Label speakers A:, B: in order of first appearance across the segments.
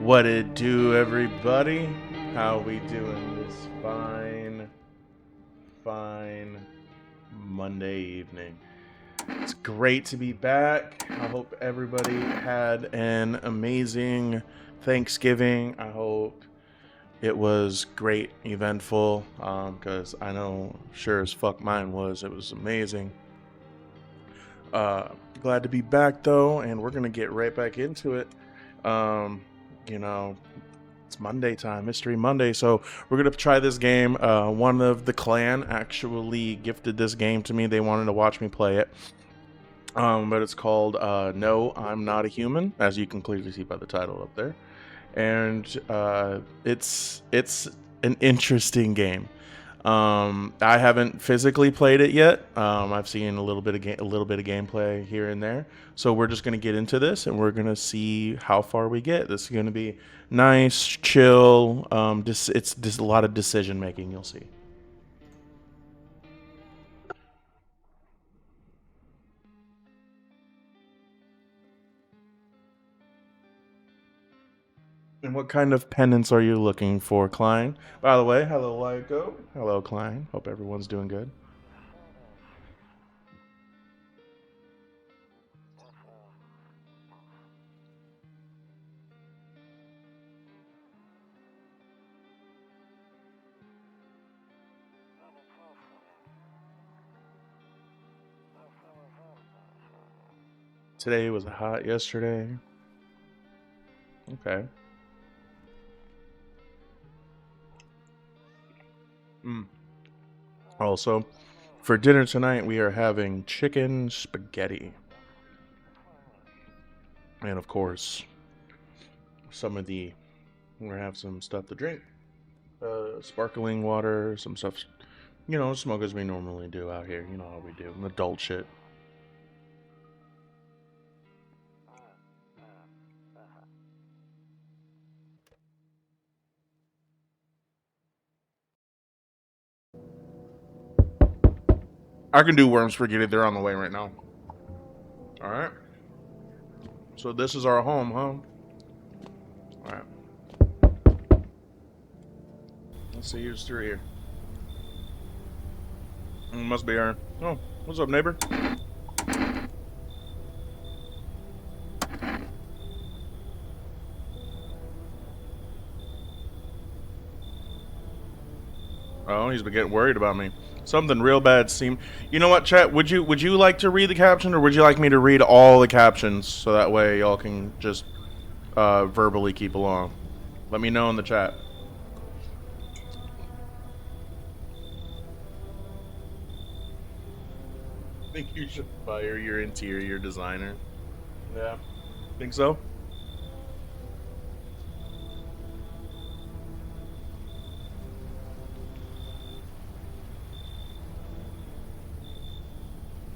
A: What it do, everybody? How we doing this fine Monday evening? It's great to be back. I hope everybody had an amazing Thanksgiving. I hope it was great, eventful, because I know sure as fuck mine was. It was amazing. Glad to be back though, and we're gonna get right back into it. You know, it's Monday time, Mystery Monday, so we're gonna try this game. One of the clan actually gifted this game to me. They wanted to watch me play it. But it's called No, I'm Not a Human, as you can clearly see by the title up there. And it's an interesting game. I haven't physically played it yet. I've seen a little bit of gameplay here and there. So we're just gonna get into this, and we're gonna see how far we get. This is gonna be nice, chill. It's just a lot of decision making. You'll see. And what kind of penance are you looking for, Klein? By the way, hello, Lyco. Hello, Klein. Hope everyone's doing good. Today was hot yesterday. Okay. Also, for dinner tonight, we are having chicken spaghetti. And of course, we're gonna have some stuff to drink. Sparkling water, some stuff, smoke as we normally do out here. You know how we do, adult shit. I can do worm spaghetti. They're on the way right now. All right. So this is our home, huh? All right. Let's see who's through here. Must be Aaron. Oh, what's up, neighbor? Oh, he's been getting worried about me. Something real bad seemed. You know what, chat? Would you like to read the caption, or would you like me to read all the captions so that way y'all can just verbally keep along? Let me know in the chat. I think you should fire your interior designer. Yeah. Think so?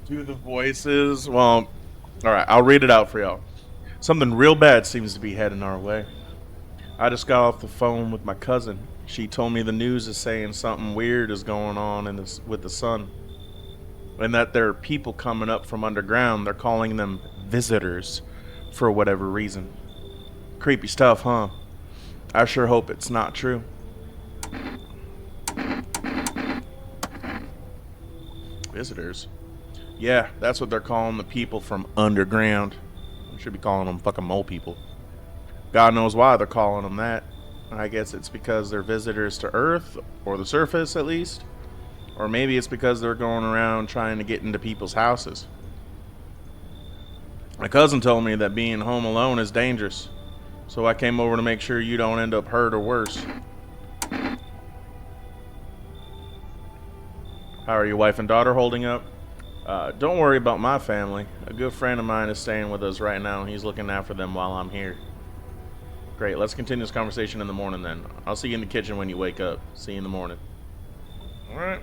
A: Do the voices. Well, alright, I'll read it out for y'all. Something real bad seems to be heading our way. I just got off the phone with my cousin. She told me the news is saying something weird is going on with the sun. And that there are people coming up from underground. They're calling them visitors for whatever reason. Creepy stuff, huh? I sure hope it's not true. Visitors? Yeah, that's what they're calling the people from underground. We should be calling them fucking mole people. God knows why they're calling them that. I guess it's because they're visitors to Earth, or the surface at least. Or maybe it's because they're going around trying to get into people's houses. My cousin told me that being home alone is dangerous, so I came over to make sure you don't end up hurt or worse. How are your wife and daughter holding up? Don't worry about my family. A good friend of mine is staying with us right now. He's looking after them while I'm here. Great, let's continue this conversation in the morning then. I'll see you in the kitchen when you wake up. See you in the morning. Alright.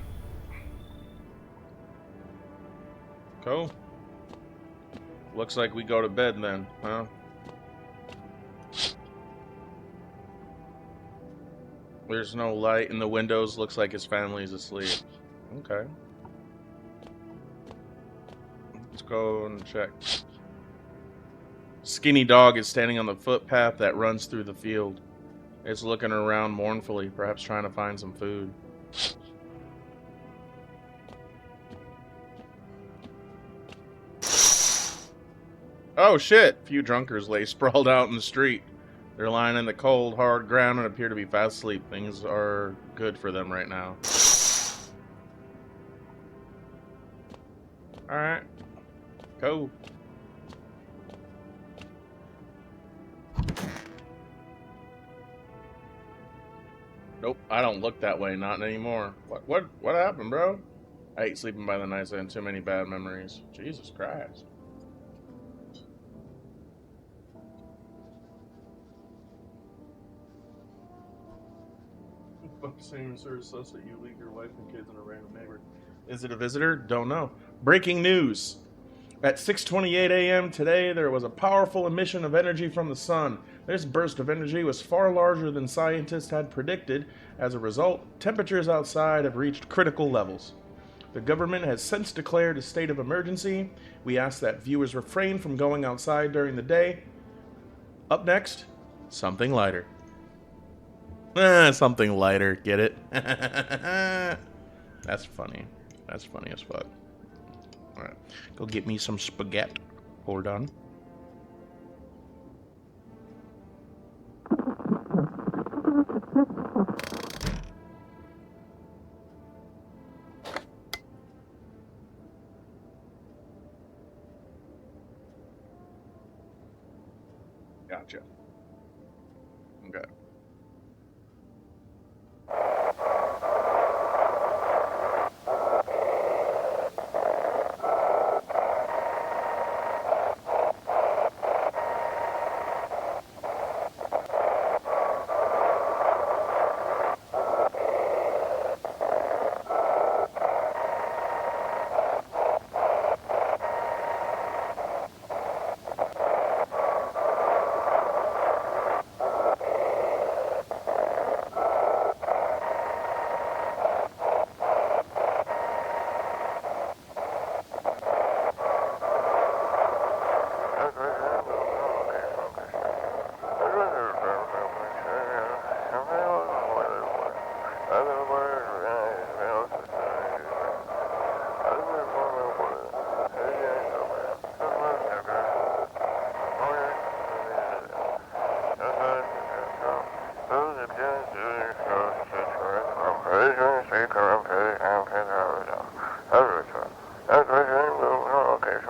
A: Cool. Looks like we go to bed then, huh? There's no light in the windows. Looks like his family's asleep. Okay. Let's go and check. Skinny dog is standing on the footpath that runs through the field. It's looking around mournfully, perhaps trying to find some food. Oh shit! Few drunkards lay sprawled out in the street. They're lying in the cold, hard ground and appear to be fast asleep. Things are good for them right now. Alright. Go. Nope, I don't look that way, not anymore. What happened, bro? I hate sleeping by the night, I had too many bad memories. Jesus Christ. Same service sus that you leave your wife and kids and a random neighbor. Is it a visitor? Don't know. Breaking news. At 6:28 a.m. today, there was a powerful emission of energy from the sun. This burst of energy was far larger than scientists had predicted. As a result, temperatures outside have reached critical levels. The government has since declared a state of emergency. We ask that viewers refrain from going outside during the day. Up next, something lighter. Something lighter, get it? That's funny. That's funny as fuck. Alright, go get me some spaghetti. Hold on. Gotcha. Okay.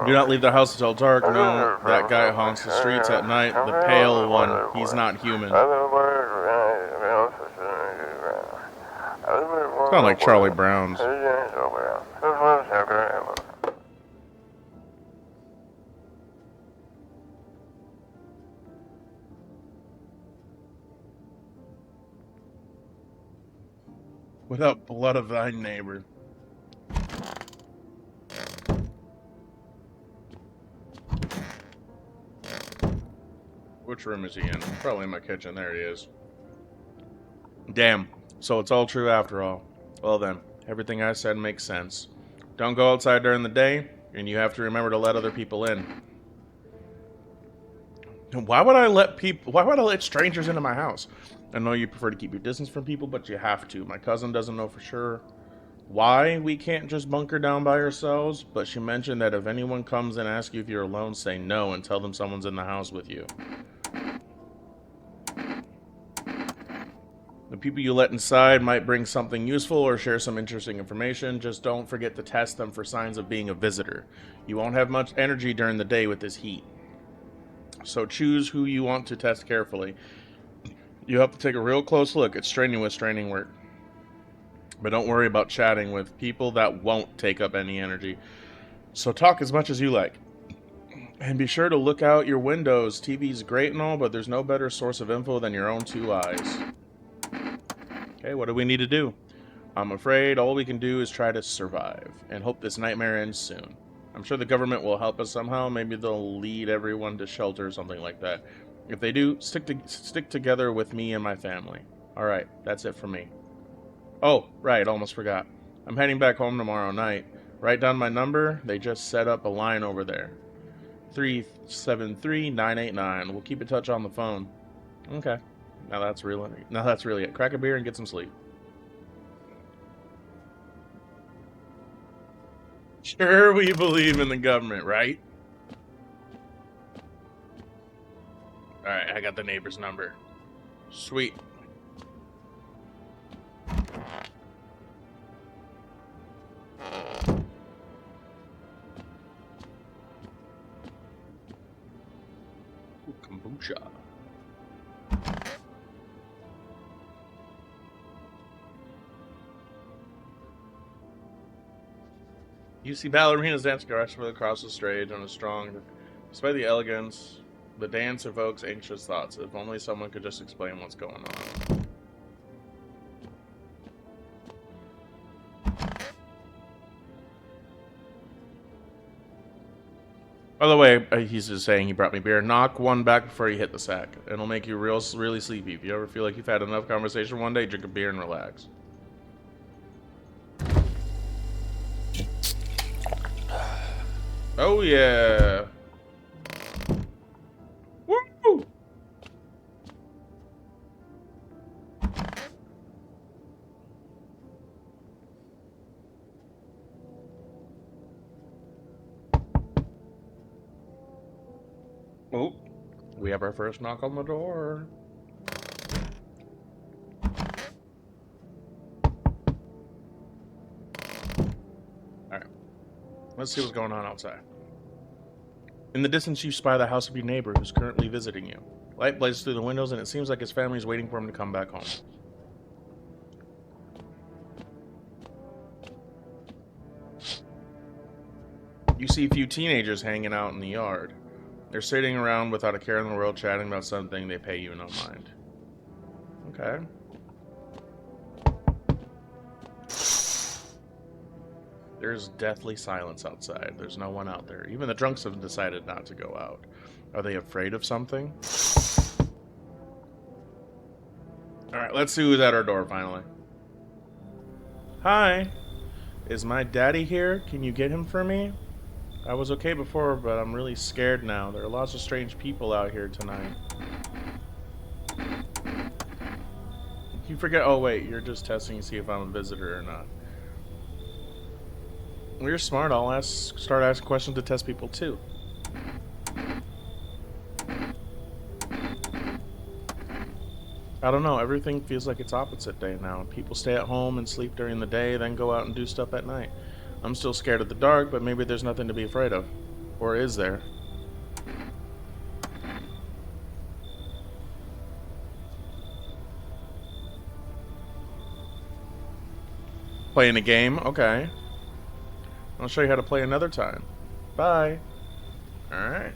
A: Do not leave the house until dark. No, that guy haunts the streets at night. The pale one. He's not human. Sound like Charlie Brown's. Without blood of thy neighbor. Which room is he in? Probably in my kitchen. There he is. Damn. So it's all true after all. Well then, everything I said makes sense. Don't go outside during the day, and you have to remember to let other people in. Why would I let strangers into my house? I know you prefer to keep your distance from people, but you have to. My cousin doesn't know for sure why we can't just bunker down by ourselves, but she mentioned that if anyone comes and asks you if you're alone, say no and tell them someone's in the house with you. The people you let inside might bring something useful or share some interesting information. Just don't forget to test them for signs of being a visitor. You won't have much energy during the day with this heat. So choose who you want to test carefully. You have to take a real close look. It's strenuous training work. But don't worry about chatting with people that won't take up any energy. So talk as much as you like. And be sure to look out your windows. TV's great and all, but there's no better source of info than your own two eyes. Okay, what do we need to do? I'm afraid all we can do is try to survive and hope this nightmare ends soon. I'm sure the government will help us somehow. Maybe they'll lead everyone to shelter or something like that. If they do, stick together with me and my family. Alright, that's it for me. Oh, right, almost forgot. I'm heading back home tomorrow night. Write down my number. They just set up a line over there. 373-989. We'll keep in touch on the phone. Okay. Now that's really it. Crack a beer and get some sleep. Sure, we believe in the government, right? Alright, I got the neighbor's number. Sweet. Kombucha. You see ballerinas dance gracefully across the stage on a strong, despite the elegance, the dance evokes anxious thoughts. If only someone could just explain what's going on. By the way, he's just saying he brought me beer. Knock one back before you hit the sack. It'll make you really sleepy. If you ever feel like you've had enough conversation one day, drink a beer and relax. Oh yeah. Woo! Oh, we have our first knock on the door. Alright. Let's see what's going on outside. In the distance, you spy the house of your neighbor who's currently visiting you. Light blazes through the windows, and it seems like his family is waiting for him to come back home. You see a few teenagers hanging out in the yard. They're sitting around without a care in the world, chatting about something they pay you no mind. Okay. There's deathly silence outside. There's no one out there. Even the drunks have decided not to go out. Are they afraid of something? Alright, let's see who's at our door finally. Hi. Is my daddy here? Can you get him for me? I was okay before, but I'm really scared now. There are lots of strange people out here tonight. You forget. Oh, wait. You're just testing to see if I'm a visitor or not. Well, you're smart. I'll start asking questions to test people, too. I don't know. Everything feels like it's opposite day now. People stay at home and sleep during the day, then go out and do stuff at night. I'm still scared of the dark, but maybe there's nothing to be afraid of. Or is there? Playing a game? Okay. I'll show you how to play another time. Bye. Alright.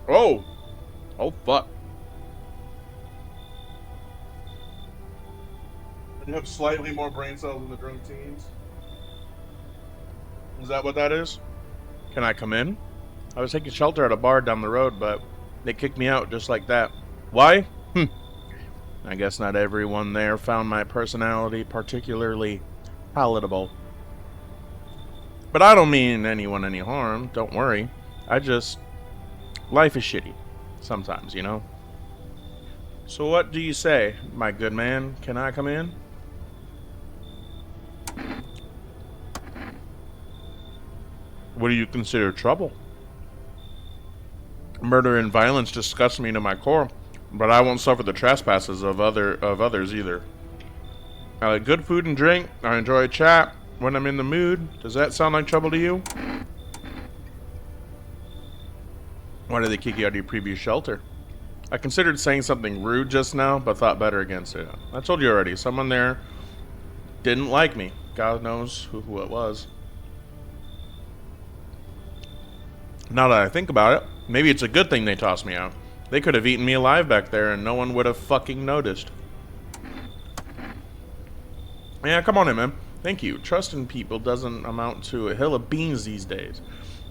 A: Oh! Oh, fuck. You have slightly more brain cells than the drunk teens. Is that what that is? Can I come in? I was taking shelter at a bar down the road, but they kicked me out just like that. Why? I guess not everyone there found my personality particularly palatable. But I don't mean anyone any harm, don't worry. Life is shitty. Sometimes, you know? So what do you say, my good man? Can I come in? What do you consider trouble? Murder and violence disgust me to my core, but I won't suffer the trespasses of others either. I like good food and drink. I enjoy a chat when I'm in the mood. Does that sound like trouble to you? Why did they kick you out of your previous shelter? I considered saying something rude just now, but thought better against it. I told you already, someone there didn't like me. God knows who it was. Now that I think about it, maybe it's a good thing they tossed me out. They could have eaten me alive back there and no one would have fucking noticed. Yeah, come on in, man. Thank you. Trust in people doesn't amount to a hill of beans these days.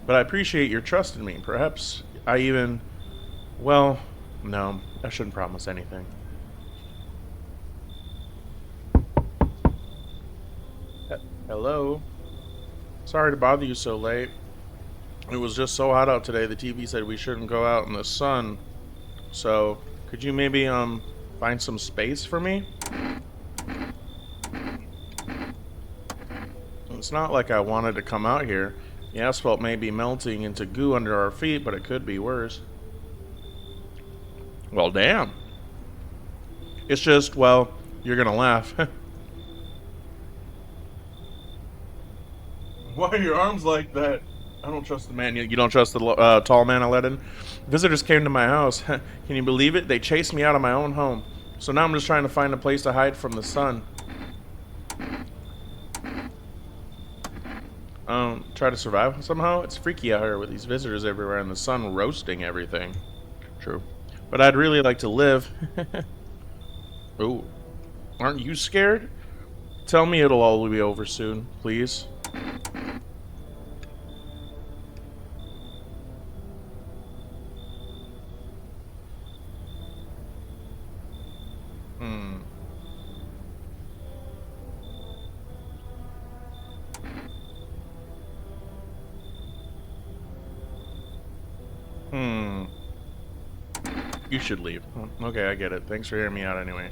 A: But I appreciate your trust in me. Perhaps I even... Well, no, I shouldn't promise anything. Hello? Sorry to bother you so late. It was just so hot out today, the TV said we shouldn't go out in the sun. So, could you maybe, find some space for me? It's not like I wanted to come out here. The asphalt may be melting into goo under our feet, but it could be worse. Well, damn. It's just, well, you're gonna laugh. Why are your arms like that? I don't trust the man. You don't trust the tall man I let in? Visitors came to my house. Can you believe it? They chased me out of my own home. So now I'm just trying to find a place to hide from the sun. Try to survive somehow? It's freaky out here with these visitors everywhere and the sun roasting everything. True. But I'd really like to live. Ooh. Aren't you scared? Tell me it'll all be over soon, please. You should leave. Okay, I get it. Thanks for hearing me out anyway.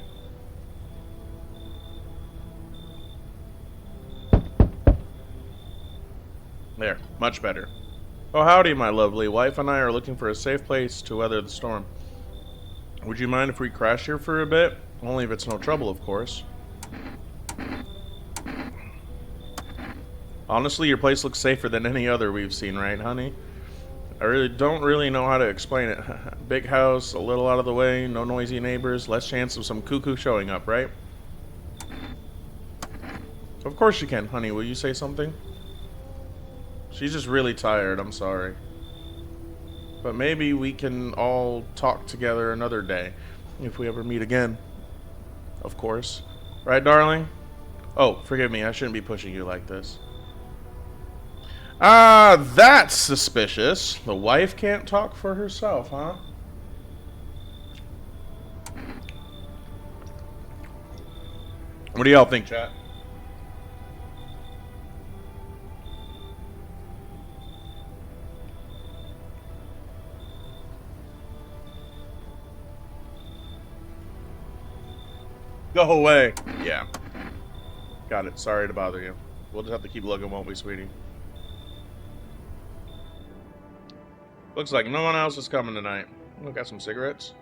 A: There. Much better. Oh, howdy, my lovely wife and I are looking for a safe place to weather the storm. Would you mind if we crash here for a bit? Only if it's no trouble, of course. Honestly, your place looks safer than any other we've seen, right, honey? I don't really know how to explain it. Big house, a little out of the way, no noisy neighbors, less chance of some cuckoo showing up, right? Of course you can, honey. Will you say something? She's just really tired, I'm sorry. But maybe we can all talk together another day, if we ever meet again. Of course. Right, darling? Oh, forgive me, I shouldn't be pushing you like this. That's suspicious. The wife can't talk for herself, huh? What do y'all think, chat? Go away. Yeah. Got it. Sorry to bother you. We'll just have to keep looking, won't we, sweetie? Looks like no one else is coming tonight. We got some cigarettes.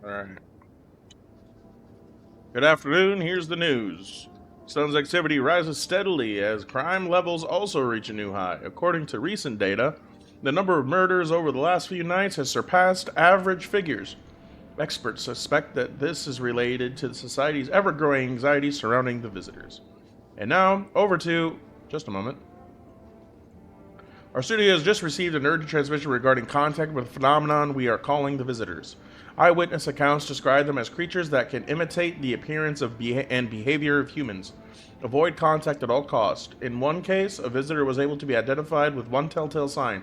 A: Alright. Good afternoon, here's the news. Sun's activity rises steadily as crime levels also reach a new high. According to recent data, the number of murders over the last few nights has surpassed average figures. Experts suspect that this is related to the society's ever-growing anxiety surrounding the visitors. And now, over to... just a moment. Our studio has just received an urgent transmission regarding contact with a phenomenon we are calling the visitors. Eyewitness accounts describe them as creatures that can imitate the appearance and behavior of humans. Avoid contact at all costs. In one case, a visitor was able to be identified with one telltale sign: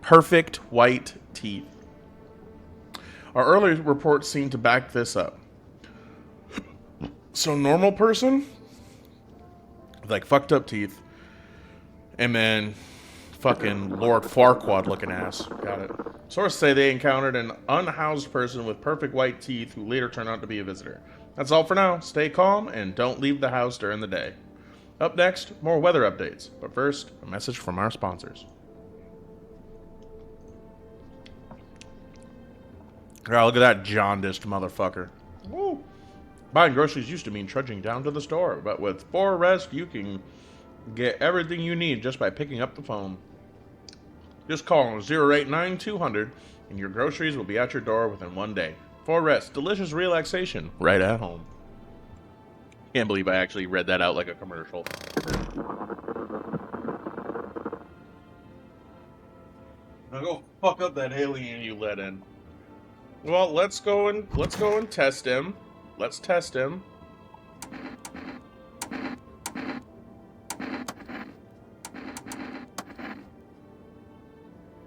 A: perfect white teeth. Our earlier reports seem to back this up. So, normal person? With, like, fucked up teeth. And then fucking Lord Farquaad looking ass. Got it. Sources say they encountered an unhoused person with perfect white teeth who later turned out to be a visitor. That's all for now. Stay calm and don't leave the house during the day. Up next, more weather updates. But first, a message from our sponsors. God, look at that jaundiced motherfucker. Woo! Buying groceries used to mean trudging down to the store, but with 4Rest, you can get everything you need just by picking up the phone. Just call 089-200 and your groceries will be at your door within 1 day. 4Rest, delicious relaxation right at home. Can't believe I actually read that out like a commercial. Now go fuck up that alien you let in. Well, let's go and test him. Let's test him.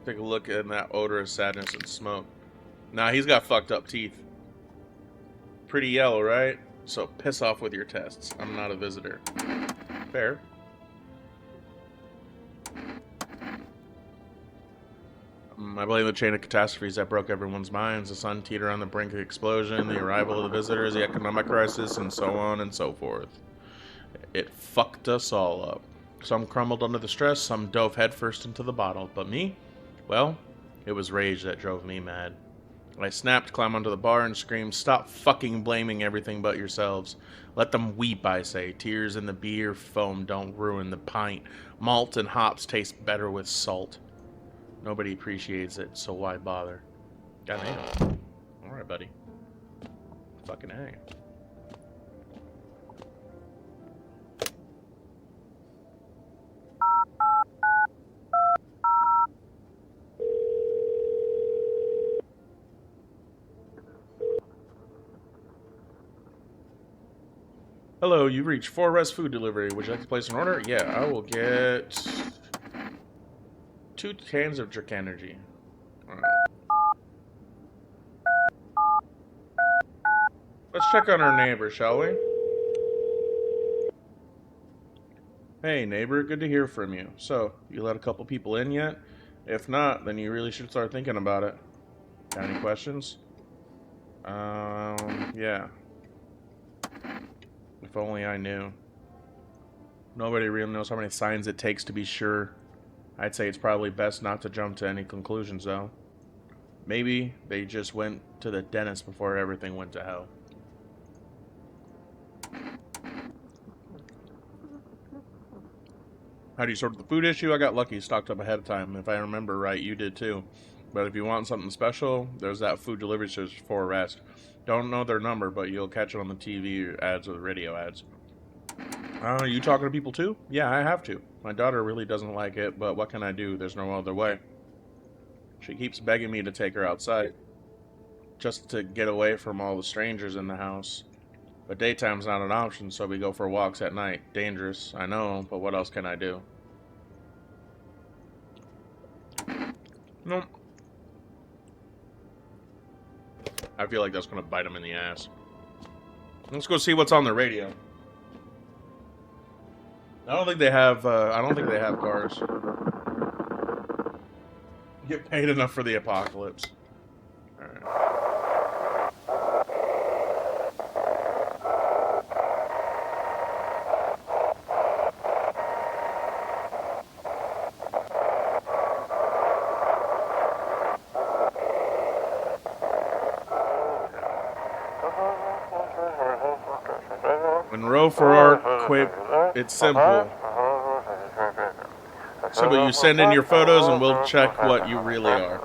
A: Take a look at that odor of sadness and smoke. Nah, he's got fucked up teeth. Pretty yellow, right? So piss off with your tests. I'm not a visitor. Fair. I blame the chain of catastrophes that broke everyone's minds. The sun teeter on the brink of explosion, the arrival of the visitors, the economic crisis, and so on and so forth. It fucked us all up. Some crumbled under the stress, some dove headfirst into the bottle. But me? Well, it was rage that drove me mad. I snapped, climbed onto the bar, and screamed, "Stop fucking blaming everything but yourselves. Let them weep, I say. Tears in the beer foam don't ruin the pint. Malt and hops taste better with salt. Nobody appreciates it, so why bother?" Goddamn. Alright, buddy. Fucking A. Hello, you've reached 4 Res Food Delivery. Would you like to place an order? Yeah, I will get 2 cans of Jerk Energy. Alright. Let's check on our neighbor, shall we? Hey, neighbor, good to hear from you. So, you let a couple people in yet? If not, then you really should start thinking about it. Got any questions? Yeah. If only I knew. Nobody really knows how many signs it takes to be sure. I'd say it's probably best not to jump to any conclusions, though. Maybe they just went to the dentist before everything went to hell. How do you sort the food issue? I got lucky, stocked up ahead of time. If I remember right, you did too. But if you want something special, there's that food delivery service for Rest. Don't know their number, but you'll catch it on the TV ads or the radio ads. You talking to people too? Yeah, I have to. My daughter really doesn't like it, but what can I do? There's no other way. She keeps begging me to take her outside, just to get away from all the strangers in the house. But daytime's not an option, so we go for walks at night. Dangerous, I know, but what else can I do? Nope. I feel like that's gonna bite him in the ass. Let's go see what's on the radio. I don't think they have cars. Get paid enough for the apocalypse. Alright. Monroe for our quip, it's simple. Simple, you send in your photos and we'll check what you really are.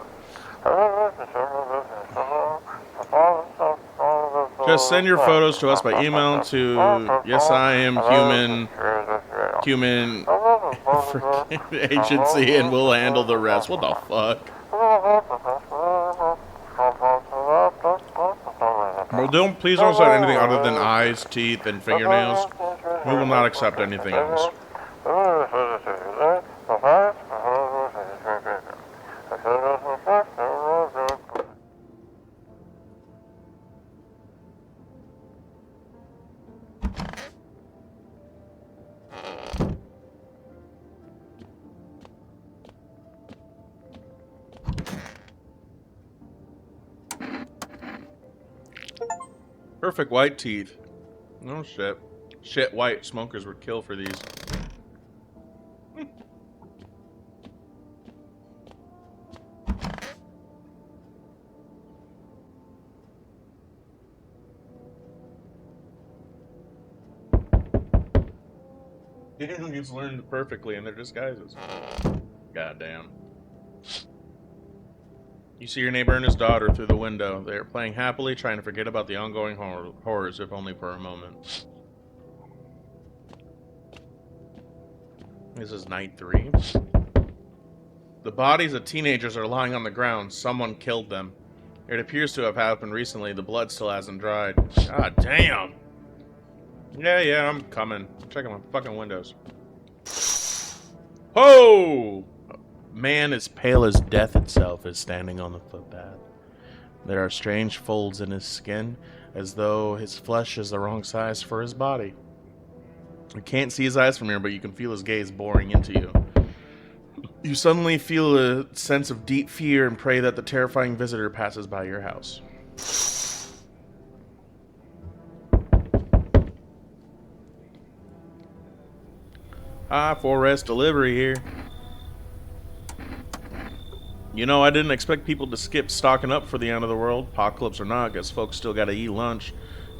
A: Just send your photos to us by email to human agency, and we'll handle the rest. What the fuck? Well, please don't send anything other than eyes, teeth, and fingernails. We will not accept anything else. Perfect white teeth. No shit. Shit, white smokers would kill for these. Aliens learned perfectly in their disguises. Goddamn. You see your neighbor and his daughter through the window. They are playing happily, trying to forget about the ongoing horrors, if only for a moment. This is night 3. The bodies of teenagers are lying on the ground. Someone killed them. It appears to have happened recently. The blood still hasn't dried. God damn. Yeah, I'm coming. I'm checking my fucking windows. Oh! Man as pale as death itself is standing on the footpath. There are strange folds in his skin, as though his flesh is the wrong size for his body. You can't see his eyes from here, but you can feel his gaze boring into you. You suddenly feel a sense of deep fear and pray that the terrifying visitor passes by your house. Hi, Forest Delivery here. You know, I didn't expect people to skip stocking up for the end of the world. Apocalypse or not, guess folks still gotta eat lunch.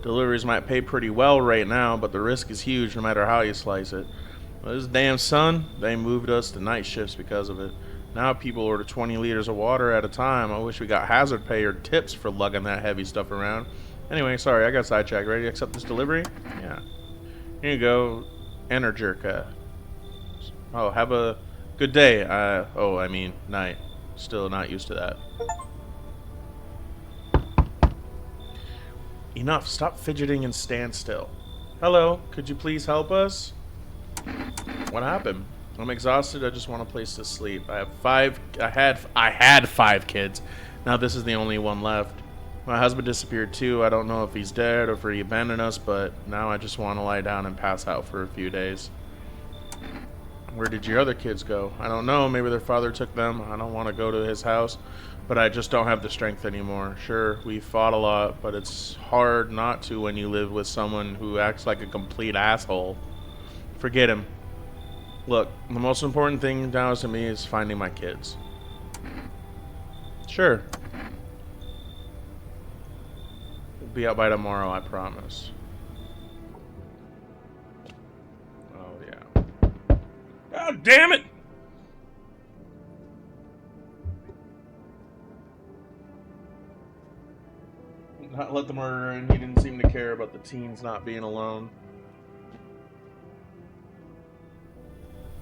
A: Deliveries might pay pretty well right now, but the risk is huge no matter how you slice it. Well, this damn sun, they moved us to night shifts because of it. Now people order 20 liters of water at a time. I wish we got hazard pay or tips for lugging that heavy stuff around. Anyway, sorry, I got sidetracked. Ready to accept this delivery? Yeah. Here you go. Energerka. Oh, have a good day. I mean, night. Still not used to that. Enough. Stop fidgeting and stand still. Hello. Could you please help us? What happened? I'm exhausted. I just want a place to sleep. I had 5 kids. Now this is the only one left. My husband disappeared too. I don't know if he's dead or if he abandoned us, but now I just want to lie down and pass out for a few days. Where did your other kids go? I don't know. Maybe their father took them. I don't want to go to his house, but I just don't have the strength anymore. Sure, we fought a lot, but it's hard not to when you live with someone who acts like a complete asshole. Forget him. Look, the most important thing now to me is finding my kids. Sure. We'll be out by tomorrow, I promise. God damn it! Not let the murderer in. He didn't seem to care about the teens not being alone.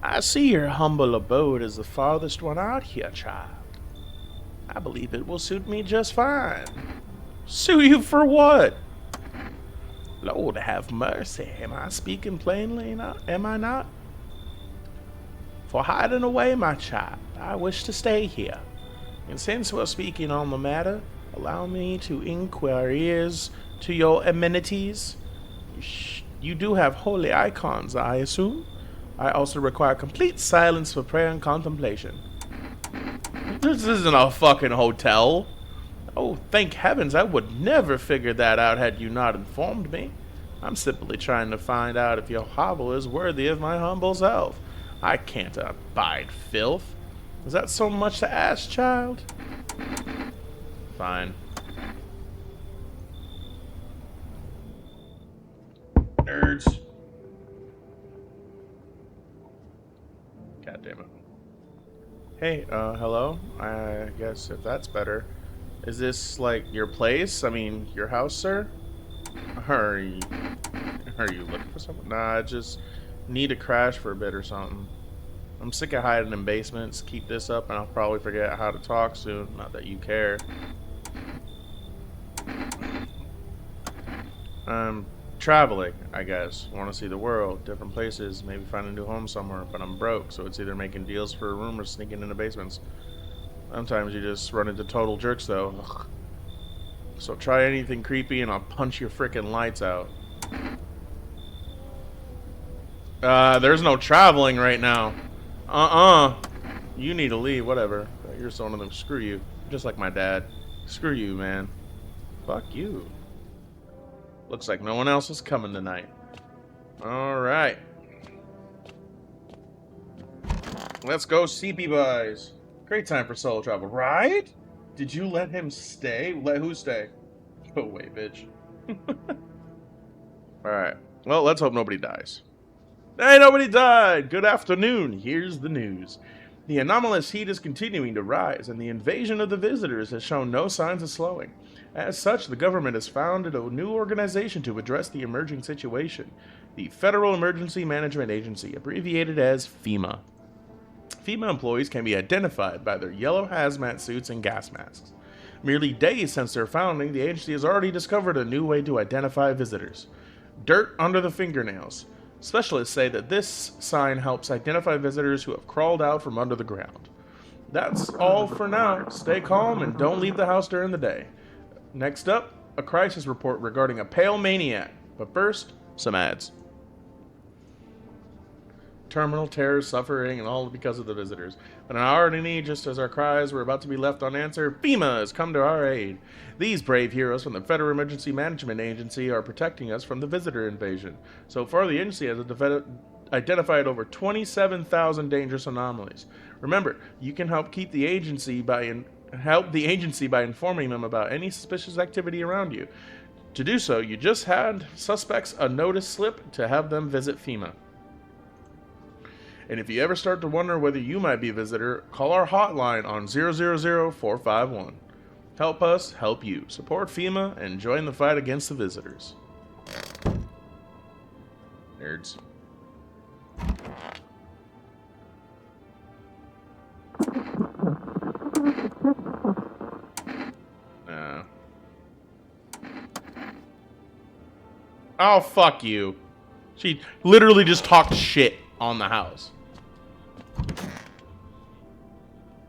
A: I see your humble abode is the farthest one out here, child. I believe it will suit me just fine. Sue you for what? Lord have mercy. Am I speaking plainly? Am I not? For hiding away, my child, I wish to stay here. And since we're speaking on the matter, allow me to inquire to your amenities. You do have holy icons, I assume. I also require complete silence for prayer and contemplation. This isn't a fucking hotel. Oh, thank heavens, I would never figure that out had you not informed me. I'm simply trying to find out if your hovel is worthy of my humble self. I can't abide filth. Is that so much to ask, child? Fine. Nerds. God damn it. Hey, hello? I guess if that's better. Is this, like, your place? I mean, your house, sir? Are you looking for something? Nah, I just need to crash for a bit or something. I'm sick of hiding in basements. Keep this up and I'll probably forget how to talk soon. Not that you care. I'm traveling, I guess. Want to see the world, different places, maybe find a new home somewhere, but I'm broke, so it's either making deals for a room or sneaking into basements. Sometimes you just run into total jerks, though. Ugh. So try anything creepy and I'll punch your frickin' lights out. There's no traveling right now. You need to leave, whatever. You're just one of them. Screw you. Just like my dad. Screw you, man. Fuck you. Looks like no one else is coming tonight. Alright. Let's go CP buys. Great time for solo travel, right? Did you let him stay? Let who stay? Go away, bitch. Alright. Well, let's hope nobody dies. Hey, nobody died! Good afternoon. Here's the news. The anomalous heat is continuing to rise, and the invasion of the visitors has shown no signs of slowing. As such, the government has founded a new organization to address the emerging situation, the Federal Emergency Management Agency, abbreviated as FEMA. FEMA employees can be identified by their yellow hazmat suits and gas masks. Merely days since their founding, the agency has already discovered a new way to identify visitors. Dirt under the fingernails. Specialists say that this sign helps identify visitors who have crawled out from under the ground. That's all for now. Stay calm and don't leave the house during the day. Next up, a crisis report regarding a pale maniac. But first, some ads. Terminal terror, suffering, and all because of the visitors. But in our need, just as our cries were about to be left unanswered, FEMA has come to our aid. These brave heroes from the Federal Emergency Management Agency are protecting us from the visitor invasion. So far, the agency has identified over 27,000 dangerous anomalies. Remember, you can help the agency by informing them about any suspicious activity around you. To do so, you just hand suspects a notice slip to have them visit FEMA. And if you ever start to wonder whether you might be a visitor, call our hotline on 000-451. Help us help you. Support FEMA and join the fight against the visitors. Nerds. Oh, fuck you. She literally just talked shit on the house.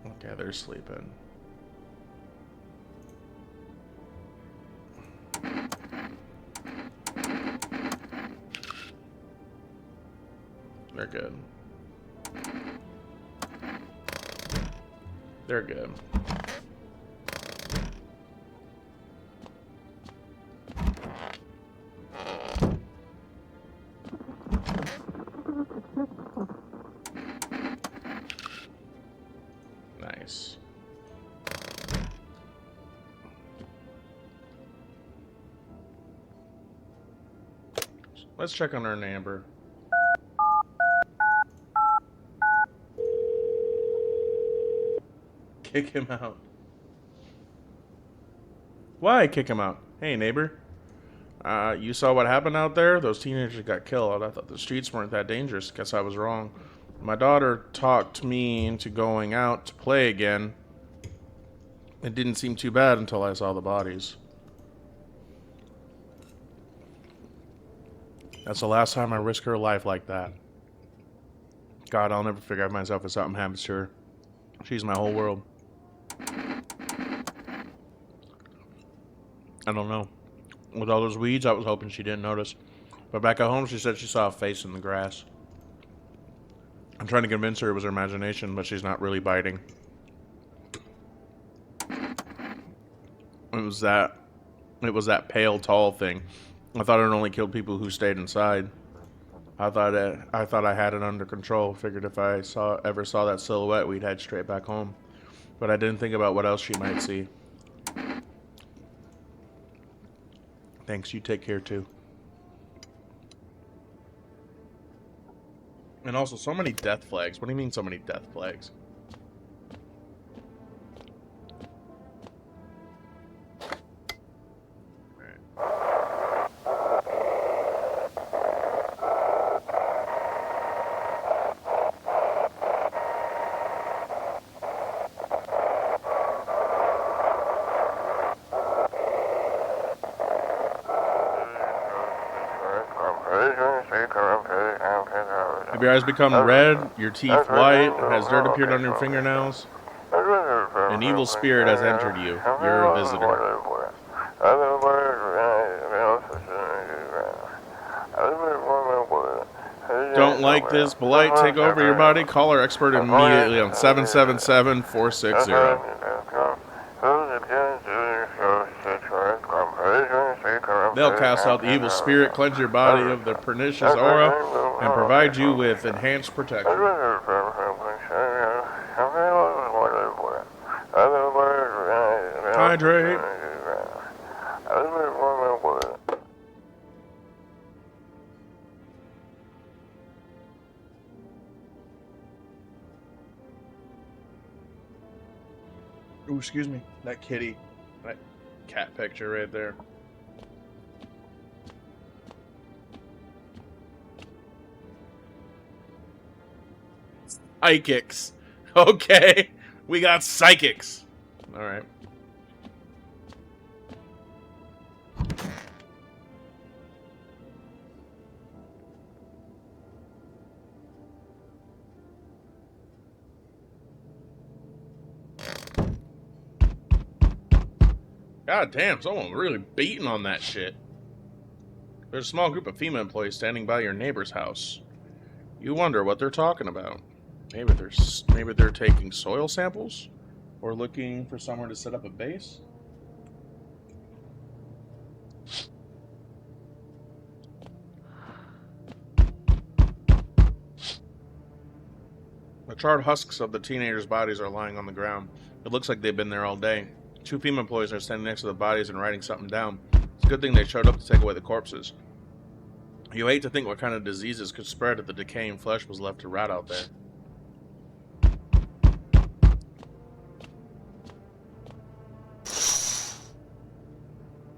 A: Okay, they're sleeping. They're good. They're good. Nice. Let's check on our neighbor. Kick him out. Why kick him out? Hey, neighbor. You saw what happened out there? Those teenagers got killed. I thought the streets weren't that dangerous. Guess I was wrong. My daughter talked me into going out to play again. It didn't seem too bad until I saw the bodies. That's the last time I risk her life like that. God, I'll never figure out myself if something happens to her. She's my whole world. I don't know. With all those weeds, I was hoping she didn't notice. But back at home, she said she saw a face in the grass. I'm trying to convince her it was her imagination, but she's not really biting. It was that pale, tall thing. I thought it only killed people who stayed inside. I thought I had it under control. Figured if I ever saw that silhouette, we'd head straight back home. But I didn't think about what else she might see. Thanks, you take care too. And also, so many death flags. What do you mean so many death flags? Have your eyes become red, your teeth white, has dirt appeared on your fingernails? An evil spirit has entered you. You're a visitor. Don't like this blight take over your body? Call our expert immediately on 777-460. They'll cast out the evil spirit, cleanse your body of the pernicious aura, and provide you with enhanced protection. Hydrate. Ooh, excuse me. That kitty. That cat picture right there. Psychics. Okay. We got psychics. Alright. God damn, someone really beating on that shit. There's a small group of FEMA employees standing by your neighbor's house. You wonder what they're talking about. Maybe they're taking soil samples? Or looking for somewhere to set up a base? The charred husks of the teenagers' bodies are lying on the ground. It looks like they've been there all day. 2 FEMA employees are standing next to the bodies and writing something down. It's a good thing they showed up to take away the corpses. You hate to think what kind of diseases could spread if the decaying flesh was left to rot out there.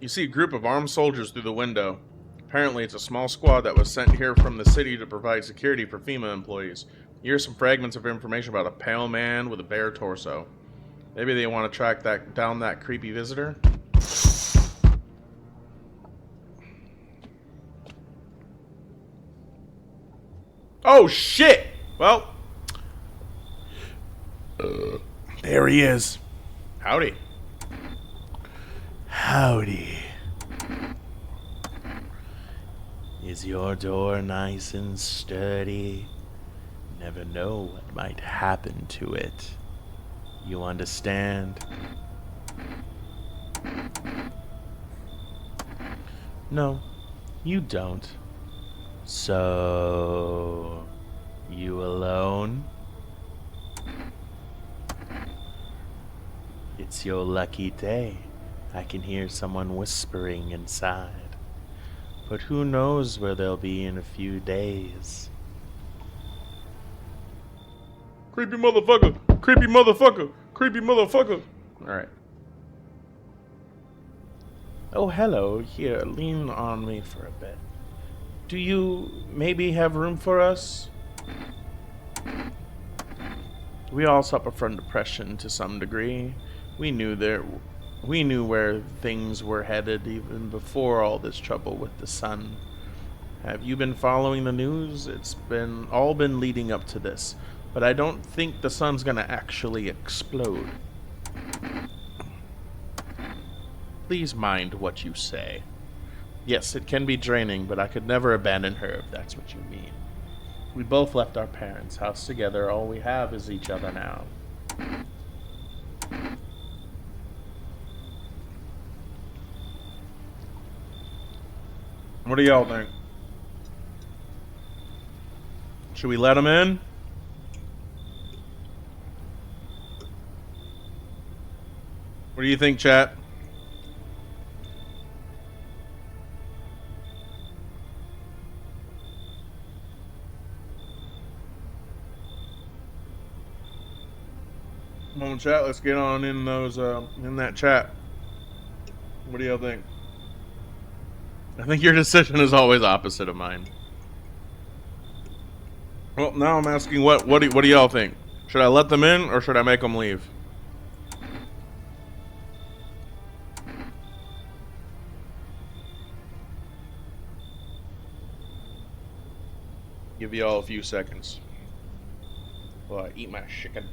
A: You see a group of armed soldiers through the window. Apparently it's a small squad that was sent here from the city to provide security for FEMA employees. You hear some fragments of information about a pale man with a bare torso. Maybe they want to track down that creepy visitor? Oh shit! Well, there he is. Howdy. Howdy. Is your door nice and sturdy? Never know what might happen to it. You understand? No, you don't. So, you alone? It's your lucky day. I can hear someone whispering inside. But who knows where they'll be in a few days. Creepy motherfucker! Creepy motherfucker! Creepy motherfucker! Alright. Oh, hello. Here, lean on me for a bit. Do you maybe have room for us? We all suffer from depression to some degree. We knew where things were headed even before all this trouble with the sun. Have you been following the news? It's all been leading up to this, but I don't think the sun's gonna actually explode. Please mind what you say. Yes, it can be draining, but I could never abandon her if that's what you mean. We both left our parents' house together. All we have is each other now. What do y'all think? Should we let him in? What do you think, chat? Come on, chat. Let's get on in those in that chat. What do y'all think? I think your decision is always opposite of mine. Well, now I'm asking, what do y'all think? Should I let them in or should I make them leave? Give y'all a few seconds while I eat my chicken.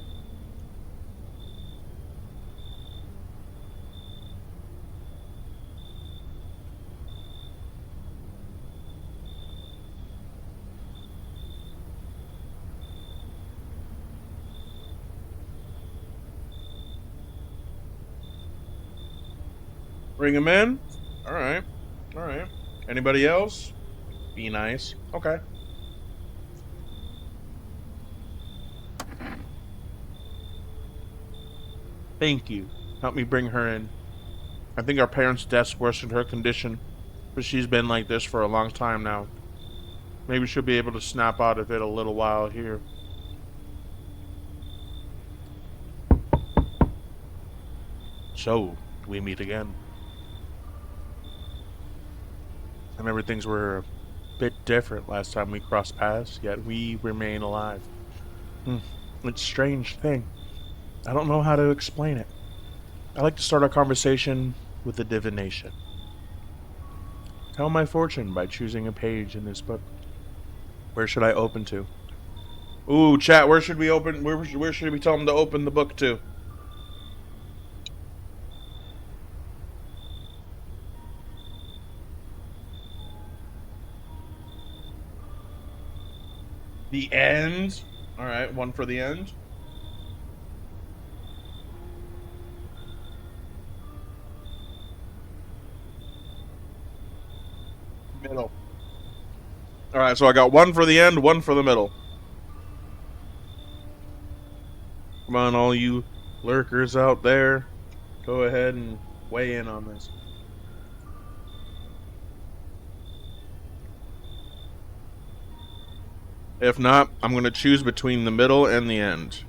A: Bring him in? Alright. Alright. Anybody else? Be nice. Okay. Thank you. Help me bring her in. I think our parents' deaths worsened her condition, but she's been like this for a long time now. Maybe she'll be able to snap out of it a little while here. So, we meet again. And everything's were a bit different last time we crossed paths, yet we remain alive. It's a strange thing. I don't know how to explain it. I like to start our conversation with a divination. Tell my fortune by choosing a page in this book. Where should I open to? Ooh, chat, where should we open? Where should we tell them to open the book to? The end. All right, one for the end. Middle. All right, so I got one for the end, one for the middle. Come on, all you lurkers out there, go ahead and weigh in on this. If not, I'm going to choose between the middle and the end.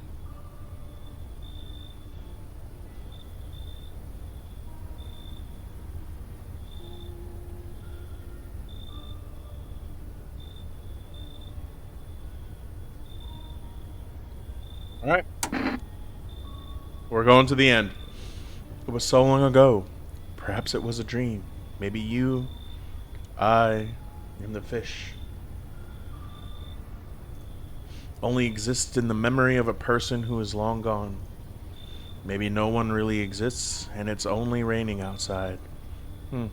A: All right. We're going to the end. It was so long ago. Perhaps it was a dream. Maybe you, I, and the fish only exist in the memory of a person who is long gone. Maybe no one really exists, and it's only raining outside. It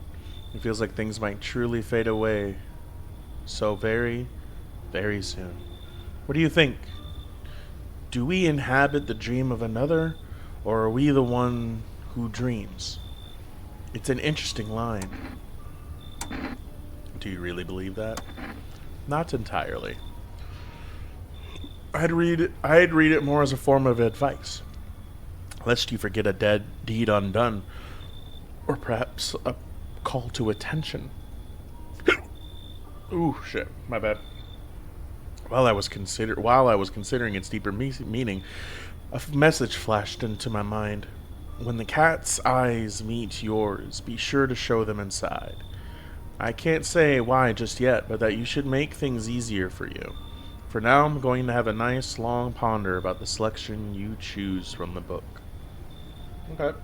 A: feels like things might truly fade away so very, very soon. What do you think? Do we inhabit the dream of another, or are we the one who dreams? It's an interesting line. Do you really believe that? Not entirely. I'd read it more as a form of advice, lest you forget a dead deed undone, or perhaps a call to attention. Ooh, shit, my bad. While I was considering its deeper meaning, a message flashed into my mind. When the cat's eyes meet yours, be sure to show them inside. I can't say why just yet, but that you should make things easier for you. For now, I'm going to have a nice long ponder about the selection you choose from the book. Okay.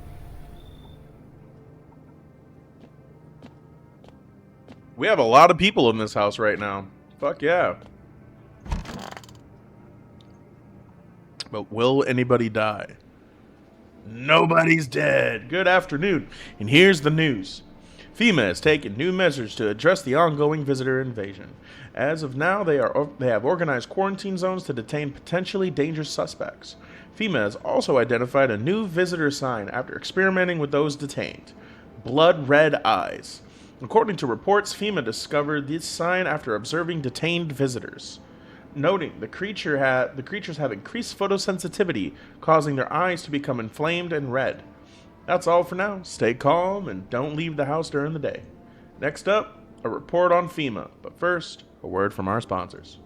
A: We have a lot of people in this house right now. Fuck yeah. But will anybody die? Nobody's dead. Good afternoon. And here's the news. FEMA has taken new measures to address the ongoing visitor invasion. As of now, they have organized quarantine zones to detain potentially dangerous suspects. FEMA has also identified a new visitor sign after experimenting with those detained. Blood red eyes. According to reports, FEMA discovered this sign after observing detained visitors. Noting the creatures have increased photosensitivity, causing their eyes to become inflamed and red. That's all for now. Stay calm and don't leave the house during the day. Next up, a report on FEMA. But first, a word from our sponsors.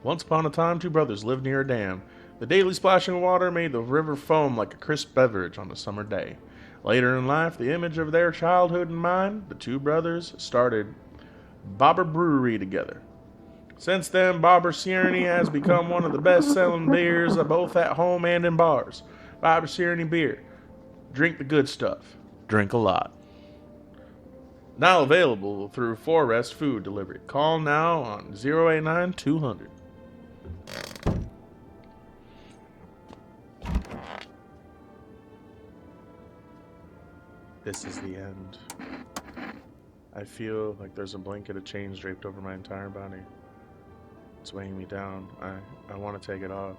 A: Once upon a time, two brothers lived near a dam. The daily splashing of water made the river foam like a crisp beverage on a summer day. Later in life, the image of their childhood in mind, the two brothers started Bobber Brewery together. Since then, Bobber Sierne has become one of the best-selling beers both at home and in bars. Bobber Sierne beer. Drink the good stuff. Drink a lot. Now available through Forest Food Delivery. Call now on 089-200. This is the end. I feel like there's a blanket of chains draped over my entire body. It's weighing me down. I want to take it off.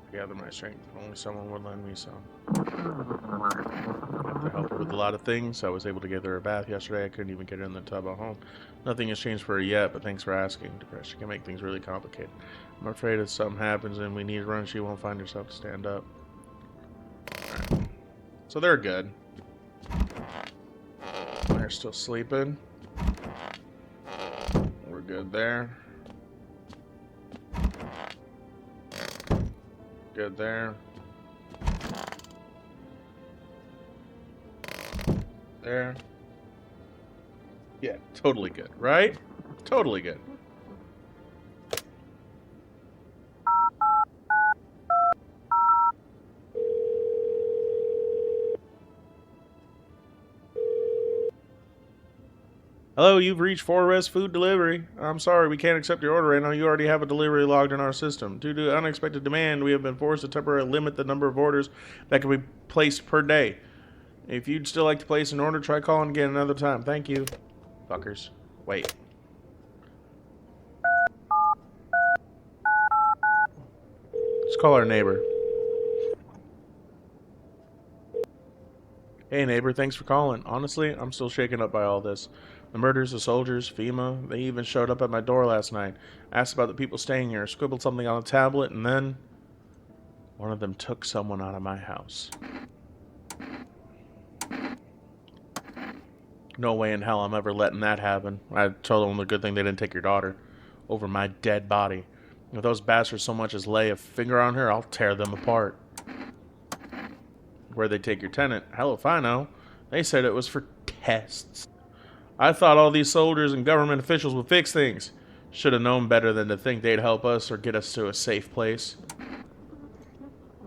A: I gather my strength. If only someone would lend me some. I have to help her with a lot of things. I was able to give her a bath yesterday. I couldn't even get her in the tub at home. Nothing has changed for her yet, but thanks for asking. Depression can make things really complicated. I'm afraid if something happens and we need to run, she won't find herself to stand up. Alright. So they're good. They're still sleeping. We're good there. Good there. There. Yeah, totally good, right? Totally good. Hello, you've reached Forest Food Delivery. I'm sorry, we can't accept your order right now. You already have a delivery logged in our system. Due to unexpected demand, we have been forced to temporarily limit the number of orders that can be placed per day. If you'd still like to place an order, try calling again another time. Thank you. fuckers. Wait. Let's call our neighbor. Hey neighbor, thanks for calling. Honestly, I'm still shaken up by all this. The murders, the soldiers, FEMA, they even showed up at my door last night. Asked about the people staying here, scribbled something on a tablet, and then one of them took someone out of my house. No way in hell I'm ever letting that happen. I told them the good thing they didn't take your daughter over my dead body. If those bastards so much as lay a finger on her, I'll tear them apart. Where'd they take your tenant? Hell if I know. They said it was for tests. I thought all these soldiers and government officials would fix things. Should have known better than to think they'd help us or get us to a safe place.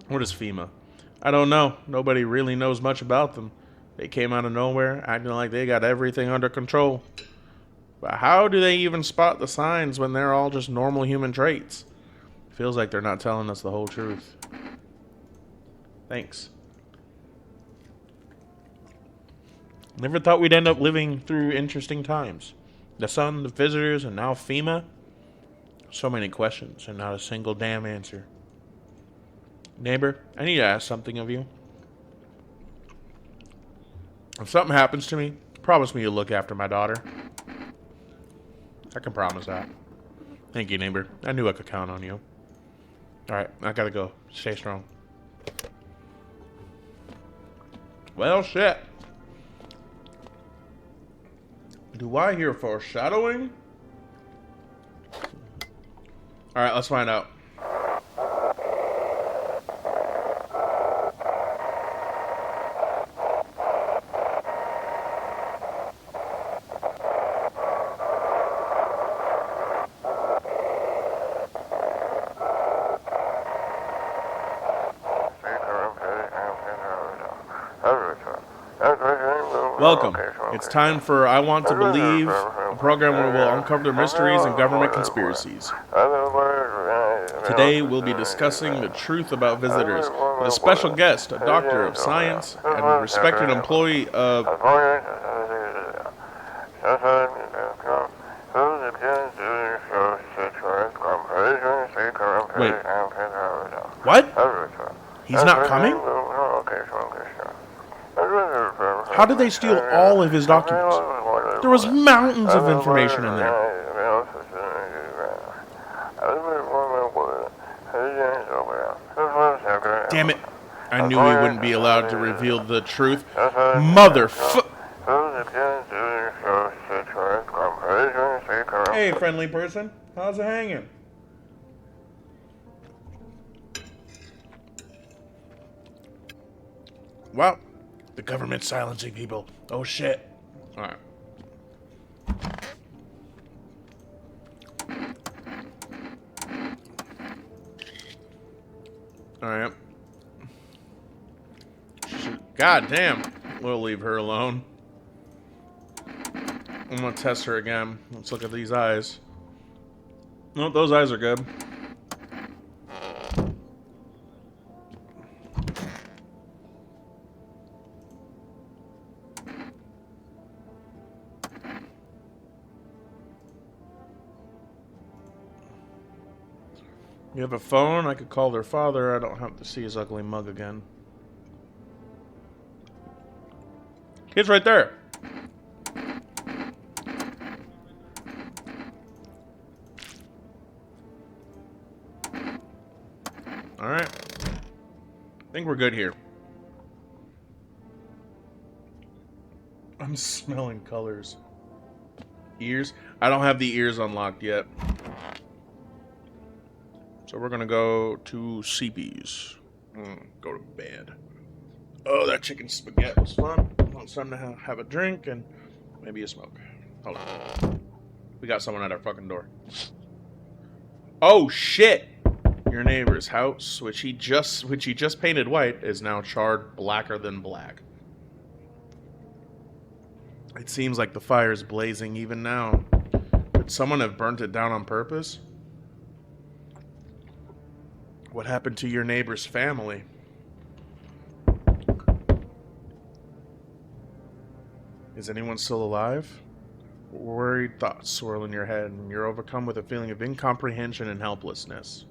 A: What is FEMA? I don't know. Nobody really knows much about them. They came out of nowhere, acting like they got everything under control. But how do they even spot the signs when they're all just normal human traits? Feels like they're not telling us the whole truth. Thanks. Never thought we'd end up living through interesting times. The sun, the visitors, and now FEMA? So many questions and not a single damn answer. Neighbor, I need to ask something of you. If something happens to me, promise me you'll look after my daughter. I can promise that. Thank you, neighbor. I knew I could count on you. Alright, I gotta go. Stay strong. Well, shit. Do I hear foreshadowing? Alright, let's find out. Welcome. It's time for I Want to Believe, a program where we'll uncover mysteries and government conspiracies. Today we'll be discussing the truth about visitors with a special guest, a doctor of science and respected employee of... Wait. What? He's not coming? How did they steal all of his documents? There was mountains of information in there. Damn it. I knew we wouldn't be allowed to reveal the truth. Hey, friendly person. How's it hanging? Well, the government's silencing people. Oh, shit. Alright. Alright. God damn. We'll leave her alone. I'm gonna test her again. Let's look at these eyes. No, those eyes are good. You have a phone? I could call their father. I don't have to see his ugly mug again. Kid's right there. Alright. I think we're good here. I'm smelling colors. Ears? I don't have the ears unlocked yet. So we're gonna go to CB's. Go to bed. Oh, that chicken spaghetti was fun. Well, it's time to have a drink and maybe a smoke. Hold on. We got someone at our fucking door. Oh shit! Your neighbor's house, which he just painted white, is now charred blacker than black. It seems like the fire is blazing even now. Could someone have burnt it down on purpose? What happened to your neighbor's family? Is anyone still alive? Worried thoughts swirl in your head, and you're overcome with a feeling of incomprehension and helplessness.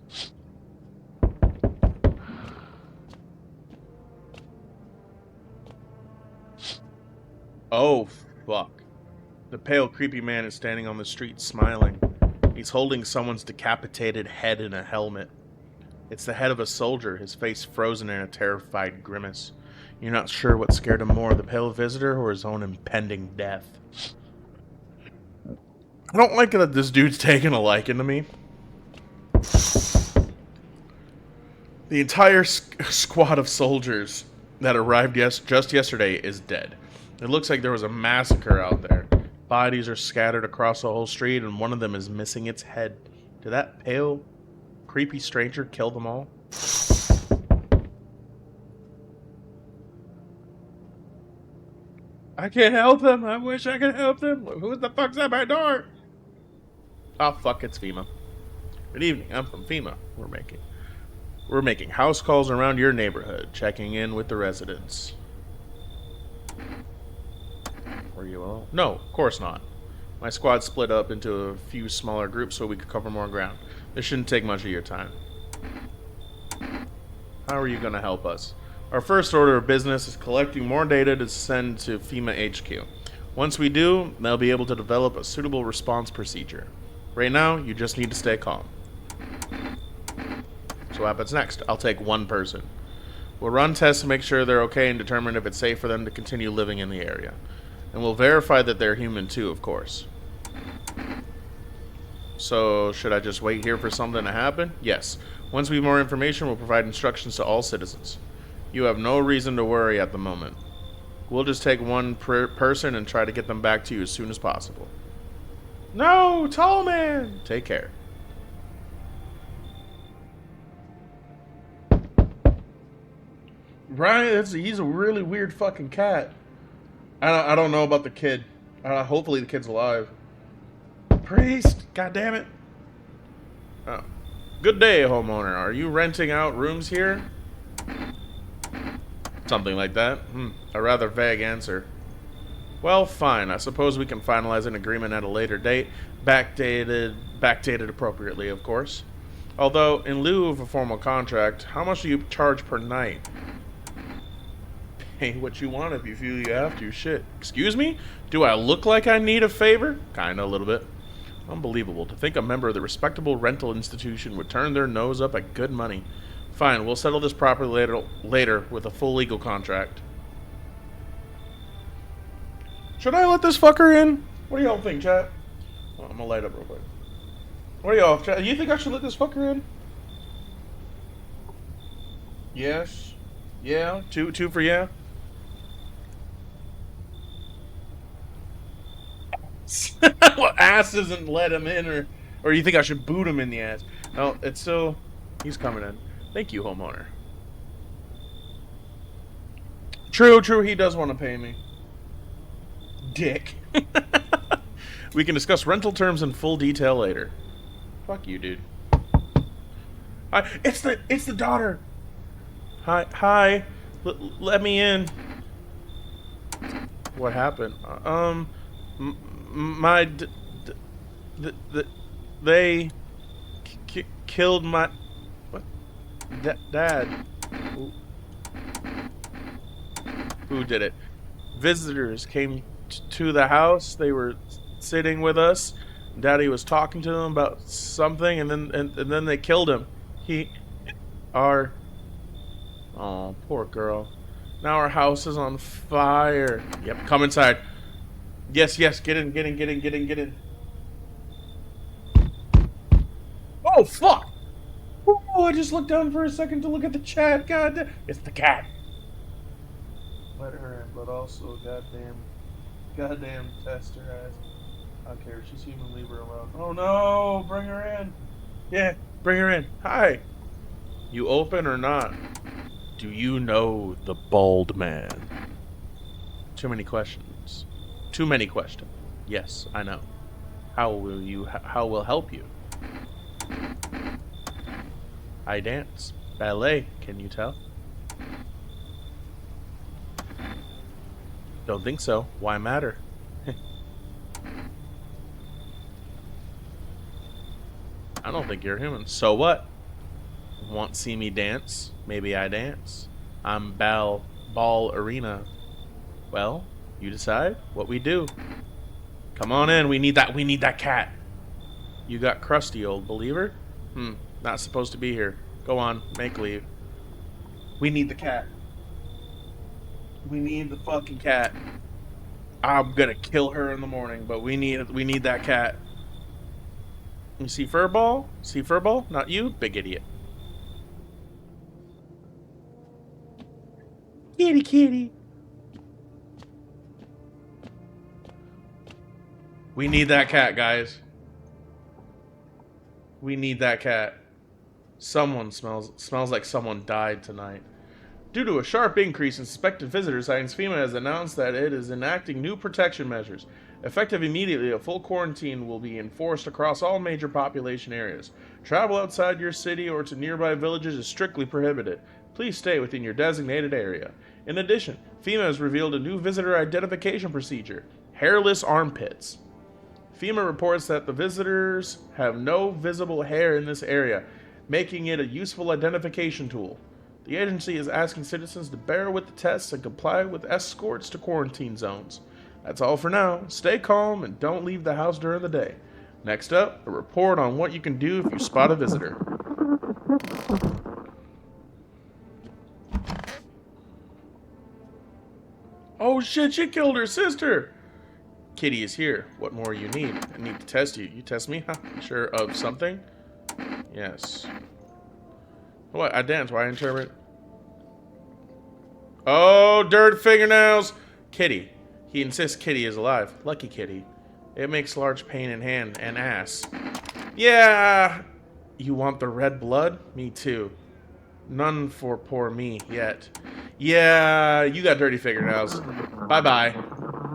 A: Oh, fuck. The pale, creepy man is standing on the street smiling. He's holding someone's decapitated head in a helmet. It's the head of a soldier, his face frozen in a terrified grimace. You're not sure what scared him more, the pale visitor or his own impending death. I don't like that this dude's taking a liking to me. The entire squad of soldiers that arrived just yesterday is dead. It looks like there was a massacre out there. Bodies are scattered across the whole street, and one of them is missing its head. Did that pale, creepy stranger kill them all? I can't help them. I wish I could help them. Who the fuck's at my door? Oh, fuck, it's FEMA. Good evening, I'm from FEMA. We're making house calls around your neighborhood, checking in with the residents. Were you alone? No, of course not. My squad split up into a few smaller groups so we could cover more ground. This shouldn't take much of your time. How are you going to help us? Our first order of business is collecting more data to send to FEMA HQ. Once we do, they'll be able to develop a suitable response procedure. Right now, you just need to stay calm. So what happens next? I'll take one person. We'll run tests to make sure they're okay and determine if it's safe for them to continue living in the area. And we'll verify that they're human too, of course. So, should I just wait here for something to happen? Yes. Once we have more information, we'll provide instructions to all citizens. You have no reason to worry at the moment. We'll just take one person and try to get them back to you as soon as possible. No, tall man! Take care. Right, he's a really weird fucking cat. I don't know about the kid. Hopefully the kid's alive. Priest! God damn it. Oh. Good day, homeowner. Are you renting out rooms here? Something like that. A rather vague answer. Well, fine. I suppose we can finalize an agreement at a later date. Backdated appropriately, of course. Although, in lieu of a formal contract, how much do you charge per night? Pay what you want if you feel you have to. Shit. Excuse me? Do I look like I need a favor? Kinda, a little bit. Unbelievable. To think a member of the respectable rental institution would turn their nose up at good money. Fine, we'll settle this properly later with a full legal contract. Should I let this fucker in? What do y'all think, chat? Oh, I'm gonna light up real quick. What do y'all, chat? You think I should let this fucker in? Yes. Yeah. Two for yeah. Well, ass doesn't let him in, or you think I should boot him in the ass? No, it's still, he's coming in. Thank you, homeowner. True, he does want to pay me. Dick. We can discuss rental terms in full detail later. Fuck you, dude. It's the daughter. Hi. Let me in. What happened? They killed my dad. Who did it? Visitors came to the house. They were sitting with us. Daddy was talking to them about something, and then they killed him. Oh, poor girl. Now our house is on fire. Yep, come inside. Yes, get in. Oh, fuck! Oh, I just looked down for a second to look at the chat. God damn. It's the cat. Let her in, but also goddamn test her ass. I don't care. She's human. Leave her alone. Oh no! Bring her in. Yeah, bring her in. Hi. You open or not? Do you know the bald man? Too many questions. Too many questions. Yes, I know. How will help you? I dance. Ballet, can you tell? Don't think so. Why matter? I don't think you're human. So what? Want to see me dance? Maybe I dance. I'm Ball Arena. Well, you decide what we do. Come on in. We need that cat. You got crusty, old believer. Not supposed to be here. Go on, make leave. We need the cat. We need the fucking cat. I'm gonna kill her in the morning, but we need that cat. You see Furball? See Furball? Not you, big idiot. Kitty, kitty. We need that cat, guys. We need that cat. Someone smells like someone died tonight. Due to a sharp increase in suspected visitor sightings, FEMA has announced that it is enacting new protection measures. Effective immediately, a full quarantine will be enforced across all major population areas. Travel outside your city or to nearby villages is strictly prohibited. Please stay within your designated area. In addition, FEMA has revealed a new visitor identification procedure: hairless armpits. FEMA reports that the visitors have no visible hair in this area, making it a useful identification tool. The agency is asking citizens to bear with the tests and comply with escorts to quarantine zones. That's all for now. Stay calm and don't leave the house during the day. Next up, a report on what you can do if you spot a visitor. Oh shit, she killed her sister! Kitty is here. What more you need? I need to test you. You test me? Huh? Sure of something? Yes. What? I dance. Why interpret? Oh, dirt fingernails! Kitty. He insists Kitty is alive. Lucky Kitty. It makes large pain in hand and ass. Yeah! You want the red blood? Me too. None for poor me yet. Yeah, you got dirty fingernails. Bye-bye.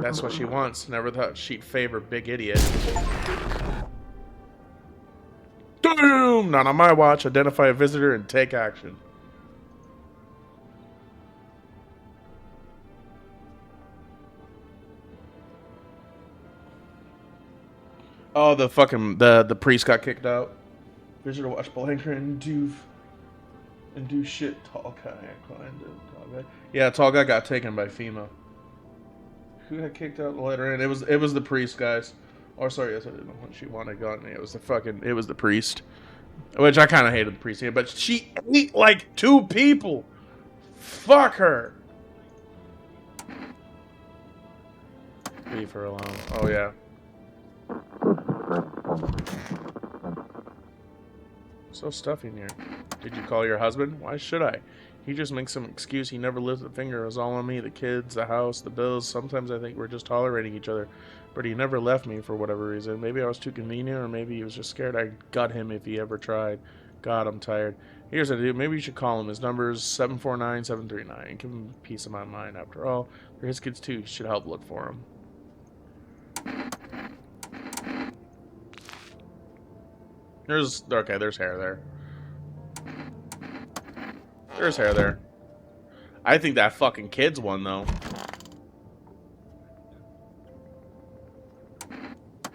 A: That's what she wants. Never thought she'd favor big idiot. Boom! Not on my watch. Identify a visitor and take action. Oh, the fucking the priest got kicked out. Visitor watch blanker and do shit. Tall guy. Yeah, tall guy got taken by FEMA. Who got kicked out later in? It was the priest, guys. Or sorry, yes, I didn't know what she wanted got me. It was the priest. Which I kind of hated the priest, but she ate like 2 people. Fuck her. Leave her alone. Oh yeah. So stuffy in here. Did you call your husband? Why should I? He just makes some excuse. He never lifted a finger. It was all on me. The kids, the house, the bills. Sometimes I think we're just tolerating each other. But he never left me for whatever reason. Maybe I was too convenient, or maybe he was just scared I'd gut him if he ever tried. God, I'm tired. Here's what I do. Maybe you should call him. His number is 749-739. Give him peace of my mind. After all, they're his kids too. You should help look for him. There's hair there. There's hair there. I think that fucking kid's one, though.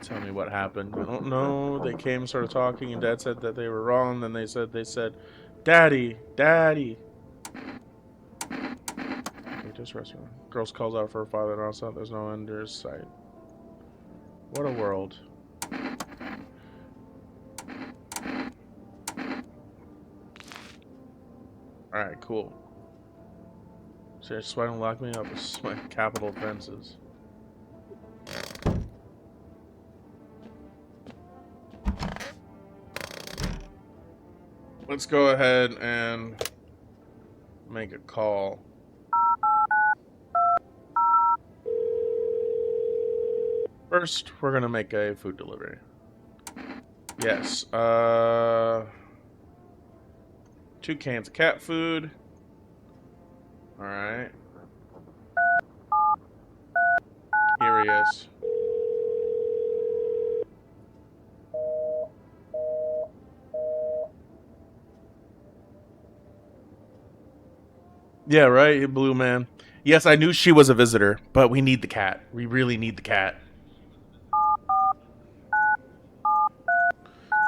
A: Tell me what happened. I don't know. They came, started talking, and Dad said that they were wrong. Then they said, Daddy, Daddy. Okay, just restaurant. Girls calls out for her father, and also there's no end in sight. What a world. Alright, cool. Seriously, why don't lock me up with my capital offenses? Let's go ahead and make a call. First, we're gonna make a food delivery. Yes, 2 cans of cat food. Alright. Here he is. Yeah, right, blue man. Yes, I knew she was a visitor, but we need the cat. We really need the cat.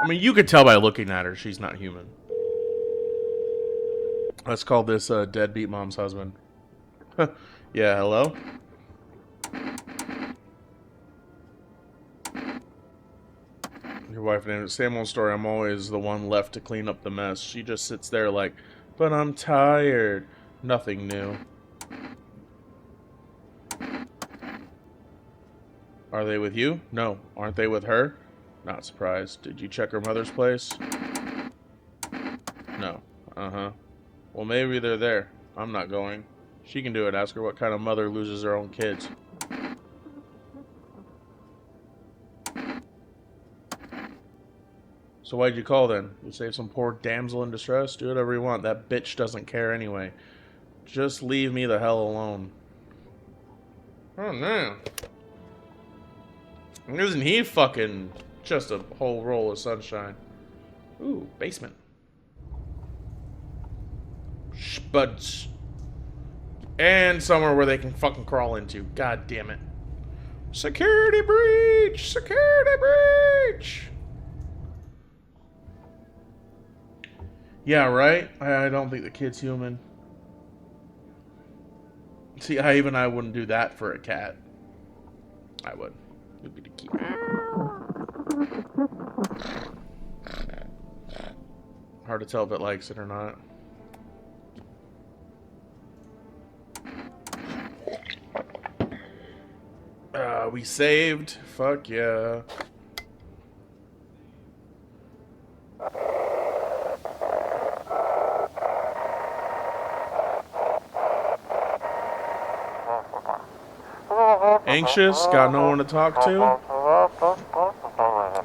A: I mean, you could tell by looking at her she's not human. Let's call this deadbeat mom's husband. Yeah, hello? Your wife named it. Same old story. I'm always the one left to clean up the mess. She just sits there like, but I'm tired. Nothing new. Are they with you? No. Aren't they with her? Not surprised. Did you check her mother's place? No. Uh-huh. Well, maybe they're there. I'm not going. She can do it. Ask her what kind of mother loses her own kids. So why'd you call then? You save some poor damsel in distress? Do whatever you want. That bitch doesn't care anyway. Just leave me the hell alone. Oh, no. Isn't he fucking just a whole roll of sunshine? Ooh, basement. Spuds. And somewhere where they can fucking crawl into. God damn it. Security breach! Security breach! Yeah, right? I don't think the kid's human. See, I wouldn't do that for a cat. I would. It would be to keep. Hard to tell if it likes it or not. We saved. Fuck yeah. Anxious? Got no one to talk to?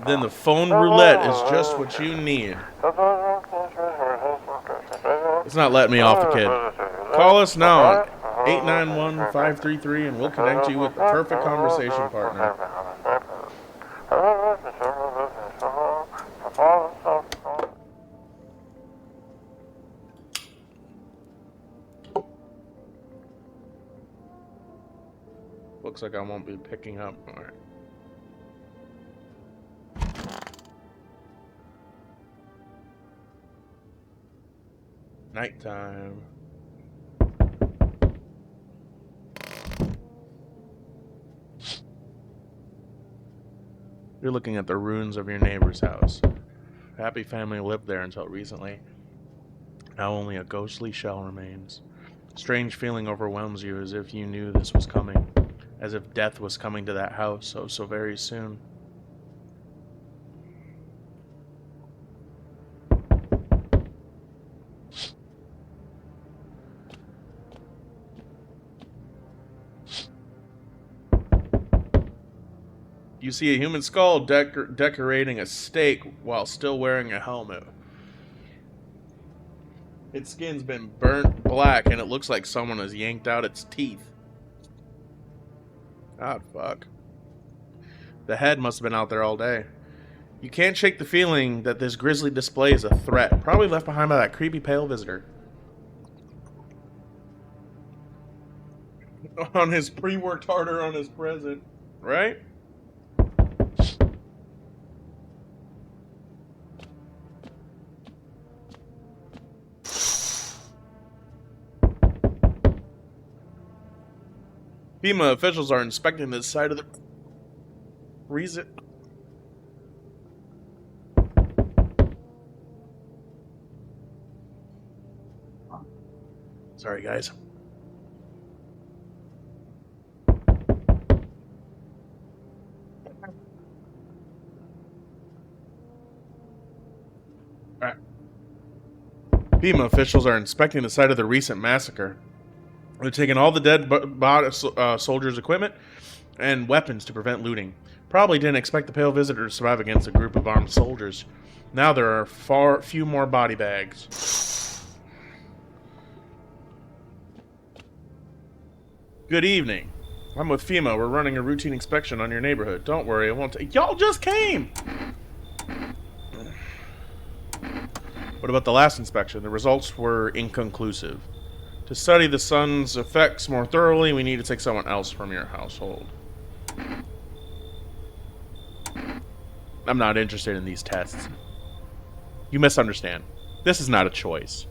A: Then the phone roulette is just what you need. It's not letting me off the kid. Call us now. 891-533 and we'll connect you with the perfect conversation partner. Looks like I won't be picking up. All right. Nighttime. You're looking at the ruins of your neighbor's house. A happy family lived there until recently. Now only a ghostly shell remains. A strange feeling overwhelms you as if you knew this was coming. As if death was coming to that house so very soon. You see a human skull decorating a stake while still wearing a helmet. Its skin's been burnt black and it looks like someone has yanked out its teeth. God, fuck. The head must have been out there all day. You can't shake the feeling that this grisly display is a threat, probably left behind by that creepy pale visitor. On his pre-worked harder on his present, right? FEMA officials are inspecting this side of the reason. Sorry, guys. Alright. FEMA officials are inspecting the site of the recent massacre. They're taking all the dead soldiers' equipment and weapons to prevent looting. Probably didn't expect the pale visitor to survive against a group of armed soldiers. Now there are few more body bags. Good evening. I'm with FEMA. We're running a routine inspection on your neighborhood. Don't worry, it won't take... Y'all just came! What about the last inspection? The results were inconclusive. To study the sun's effects more thoroughly, we need to take someone else from your household. I'm not interested in these tests. You misunderstand. This is not a choice.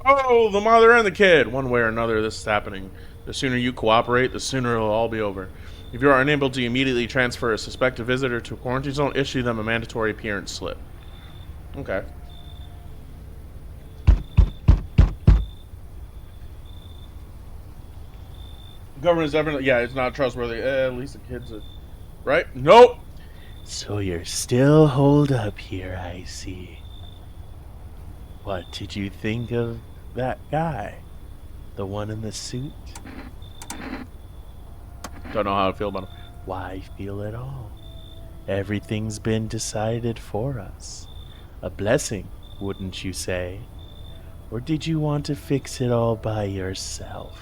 A: Oh, the mother and the kid. One way or another, this is happening. The sooner you cooperate, the sooner it'll all be over. If you are unable to immediately transfer a suspected visitor to a quarantine zone, issue them a mandatory appearance slip. Okay. Government's evidence. Yeah, it's not trustworthy. At least the kids are... Right? Nope!
B: So you're still holed up here, I see. What did you think of that guy? The one in the suit?
A: Don't know how I feel about him.
B: Why feel at all? Everything's been decided for us. A blessing, wouldn't you say? Or did you want to fix it all by yourself?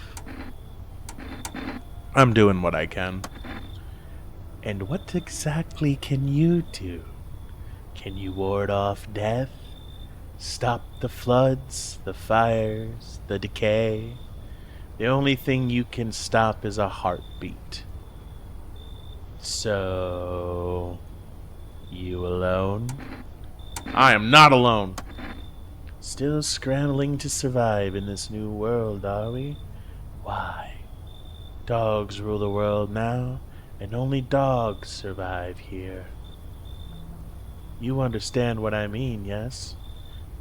A: I'm doing what I can.
B: And what exactly can you do? Can you ward off death? Stop the floods, the fires, the decay? The only thing you can stop is a heartbeat. So... you alone?
A: I am not alone.
B: Still scrambling to survive in this new world, are we? Why? Dogs rule the world now, and only dogs survive here. You understand what I mean, yes?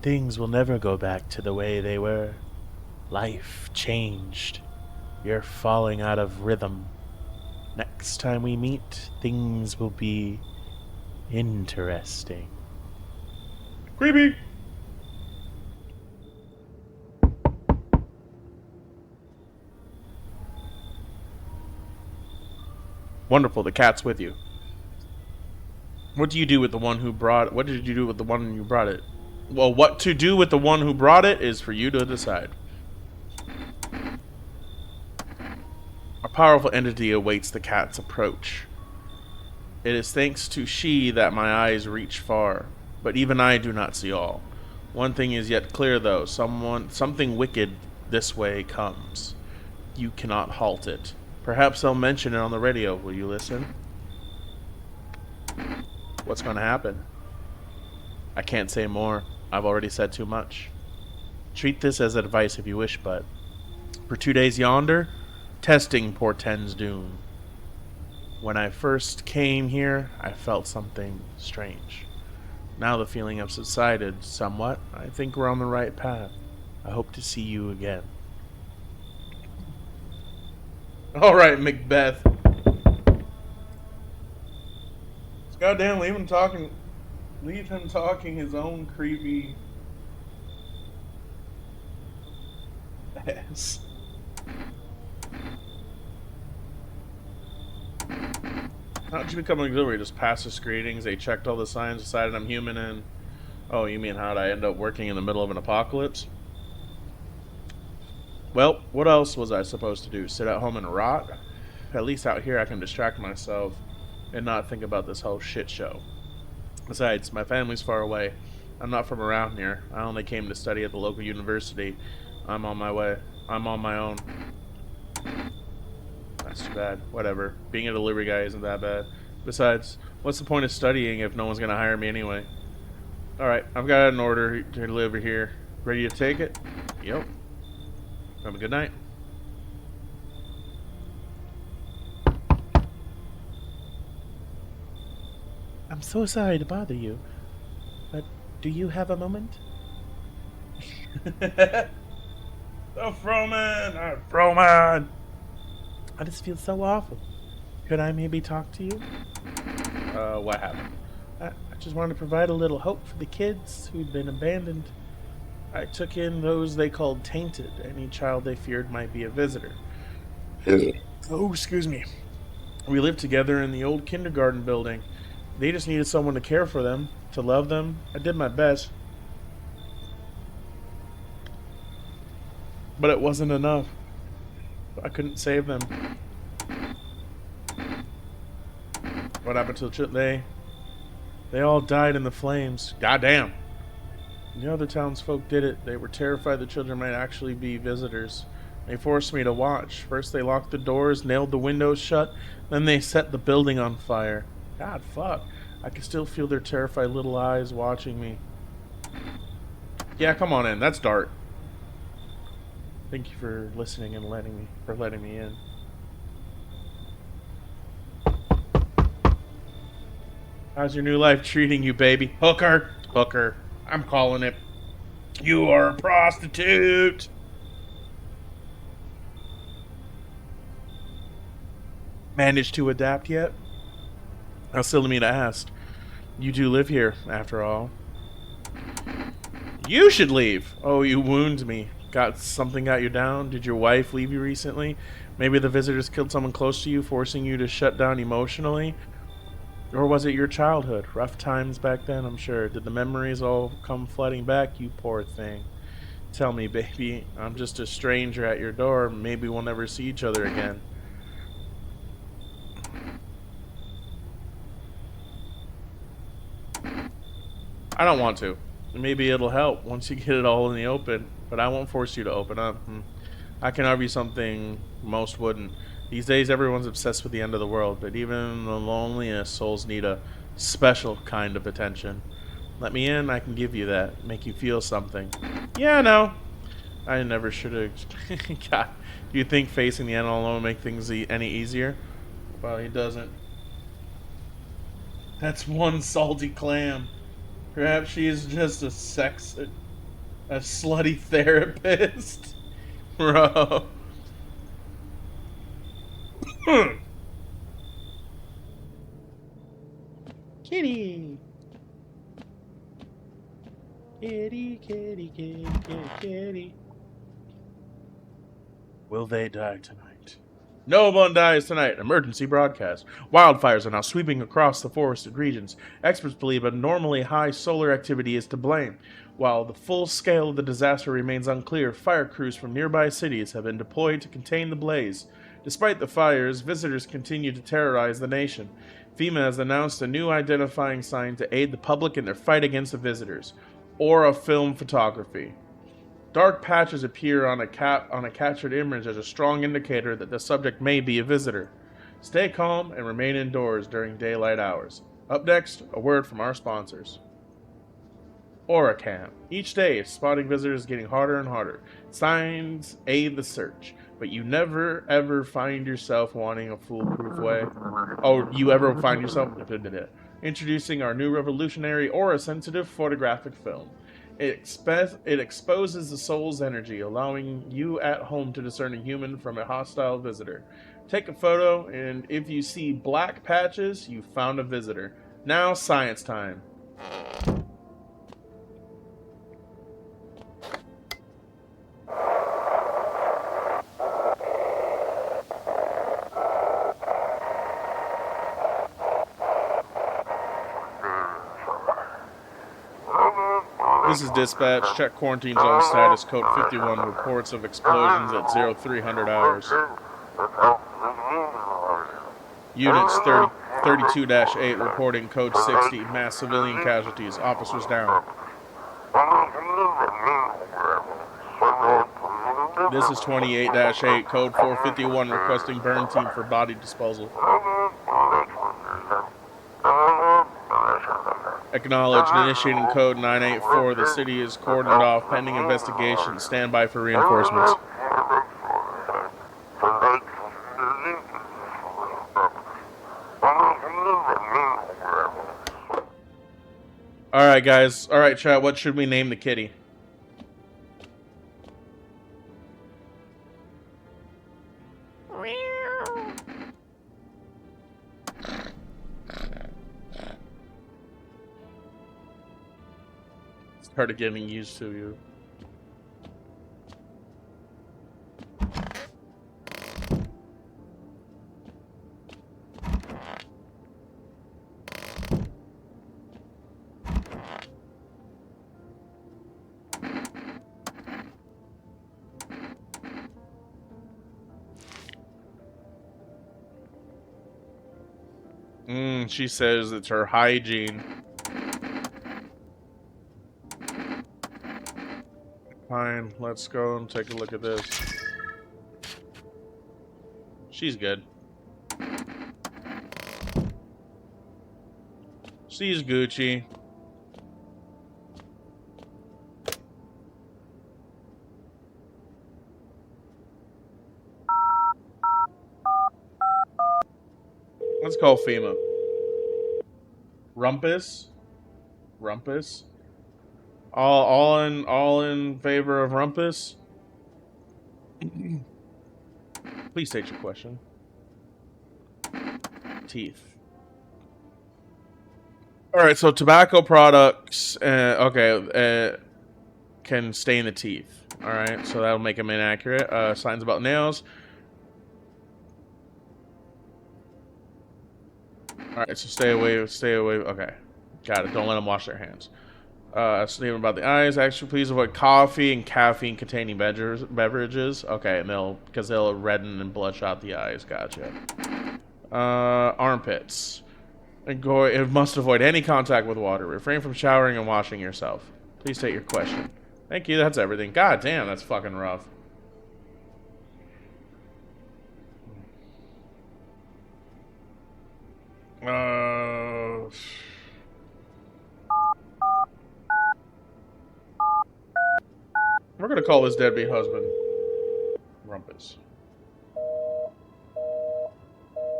B: Things will never go back to the way they were. Life changed. You're falling out of rhythm. Next time we meet, things will be interesting.
A: Creepy. Wonderful, the cat's with you. What do you do with the one who brought... What did you do with the one who brought it? Well, what to do with the one who brought it is for you to decide. A powerful entity awaits the cat's approach. It is thanks to she that my eyes reach far, but even I do not see all. One thing is yet clear, though. Something wicked this way comes. You cannot halt it. Perhaps they'll mention it on the radio. Will you listen? What's going to happen? I can't say more. I've already said too much. Treat this as advice if you wish, but for 2 days yonder, testing portends doom. When I first came here, I felt something strange. Now the feeling has subsided somewhat. I think we're on the right path. I hope to see you again. Alright, Macbeth. Goddamn, leave him talking his own creepy ass. How'd you become an auxiliary? Just passed the screenings, they checked all the signs, decided I'm human, and... Oh, you mean how'd I end up working in the middle of an apocalypse? Well, what else was I supposed to do? Sit at home and rot? At least out here I can distract myself and not think about this whole shit show. Besides, my family's far away. I'm not from around here. I only came to study at the local university. I'm on my way. I'm on my own. That's too bad. Whatever. Being a delivery guy isn't that bad. Besides, what's the point of studying if no one's gonna hire me anyway? Alright, I've got an order to deliver here. Ready to take it? Yep. Have a good night.
B: I'm so sorry to bother you, but do you have a moment?
A: The Froman! Froman!
B: I just feel so awful. Could I maybe talk to you?
A: What happened?
B: I just wanted to provide a little hope for the kids who'd been abandoned. I took in those they called tainted. Any child they feared might be a visitor. Oh, excuse me. We lived together in the old kindergarten building. They just needed someone to care for them, to love them. I did my best. But it wasn't enough. I couldn't save them. What happened to the children? They all died in the flames. Goddamn. The other townsfolk did it. They were terrified the children might actually be visitors. They forced me to watch. First they locked the doors, nailed the windows shut, then they set the building on fire. God, fuck.
A: I can still feel their terrified little eyes watching me. Yeah, come on in. That's Dart. Thank you for listening and letting me in. How's your new life treating you, baby? Hooker. Hooker. I'm calling it. You are a prostitute. Managed to adapt yet? How silly me to ask. You do live here, after all. You should leave. Oh, you wound me. Something got you down? Did your wife leave you recently? Maybe the visitors killed someone close to you, forcing you to shut down emotionally? Or was it your childhood? Rough times back then, I'm sure. Did the memories all come flooding back, you poor thing? Tell me, baby, I'm just a stranger at your door. Maybe we'll never see each other again. I don't want to. Maybe it'll help once you get it all in the open, but I won't force you to open up. I can argue something most wouldn't. These days, everyone's obsessed with the end of the world, but even the loneliest souls need a special kind of attention. Let me in, I can give you that. Make you feel something. Yeah, no. I never should have. God, do you think facing the end alone will make things any easier? Well, he doesn't. That's one salty clam. Perhaps she is just a slutty therapist. Bro. Kitty. Kitty, kitty, kitty, kitty, kitty. Will they die tonight? No one dies tonight. Emergency broadcast. Wildfires are now sweeping across the forested regions. Experts believe abnormally high solar activity is to blame. While the full scale of the disaster remains unclear, fire crews from nearby cities have been deployed to contain the blaze. Despite the fires, visitors continue to terrorize the nation. FEMA has announced a new identifying sign to aid the public in their fight against the visitors. Aura film photography. Dark patches appear on a captured image as a strong indicator that the subject may be a visitor. Stay calm and remain indoors during daylight hours. Up next, a word from our sponsors. AuraCam. Each day, spotting visitors is getting harder and harder. Signs aid the search, but you never ever find yourself wanting a foolproof way. Oh, you ever find yourself... Introducing our new revolutionary Aura-sensitive photographic film. It exposes the soul's energy, allowing you at home to discern a human from a hostile visitor. Take a photo, and if you see black patches, you found a visitor. Now, science time. This is dispatch. Check quarantine zone status. Code 51. Reports of explosions at 0300 hours. Units 32-8 reporting code 60. Mass civilian casualties. Officers down. This is 28-8. Code 451 requesting burn team for body disposal. Acknowledged. Initiating code 984. The city is cordoned off pending investigation. Stand by for reinforcements. Alright, guys. Alright, chat. What should we name the kitty? Started getting used to you. She says it's her hygiene. Fine, let's go and take a look at this. She's good. Just She's Gucci. Let's call FEMA. Rumpus. Rumpus. All in favor of Rumpus. Please state your question. Teeth. All right, so tobacco products, can stain the teeth. All right, so that'll make them inaccurate. Signs about nails. All right, so stay away. Stay away. Okay, got it. Don't let them wash their hands. Statement about the eyes. Actually, please avoid coffee and caffeine-containing beverages. Okay, and they'll redden and bloodshot the eyes. Gotcha. Armpits. It must avoid any contact with water. Refrain from showering and washing yourself. Please state your question. Thank you. That's everything. God damn, that's fucking rough. We're gonna call this deadbeat husband Rumpus.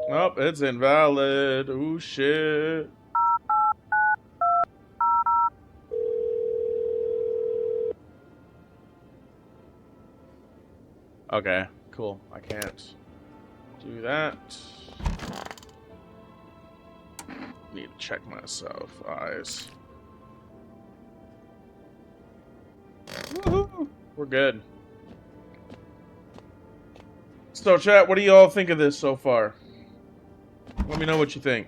A: Nope, it's invalid. Ooh, shit. Okay, cool. I can't do that. Need to check myself. Eyes. Woohoo! We're good. So, chat, what do you all think of this so far? Let me know what you think.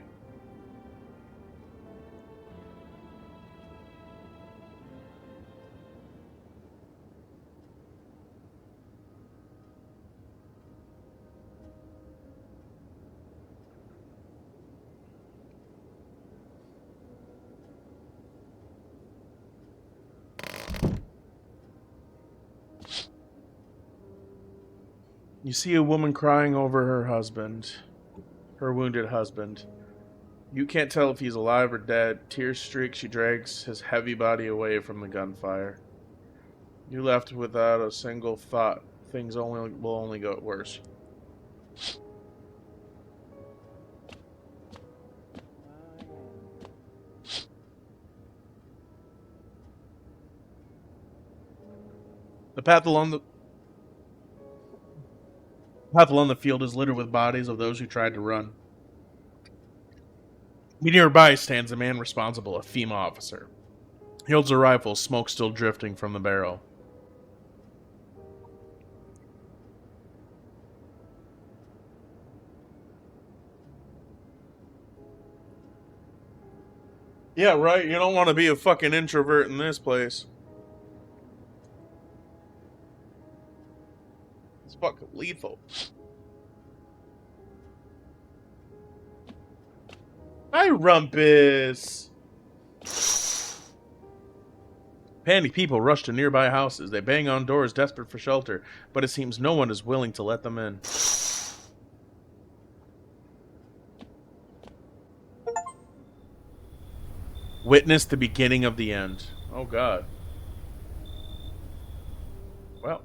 A: You see a woman crying over her husband, her wounded husband. You can't tell if he's alive or dead. Tears streak, she drags his heavy body away from the gunfire. You left without a single thought. Things will only go worse. The path along the field is littered with bodies of those who tried to run. Nearby stands a man responsible, a FEMA officer. He holds a rifle, smoke still drifting from the barrel. Yeah, right. You don't want to be a fucking introvert in this place. It's fucking lethal. Hi, Rumpus. Panicked people rush to nearby houses. They bang on doors, desperate for shelter, but it seems no one is willing to let them in. Witness the beginning of the end. Oh, God. Well,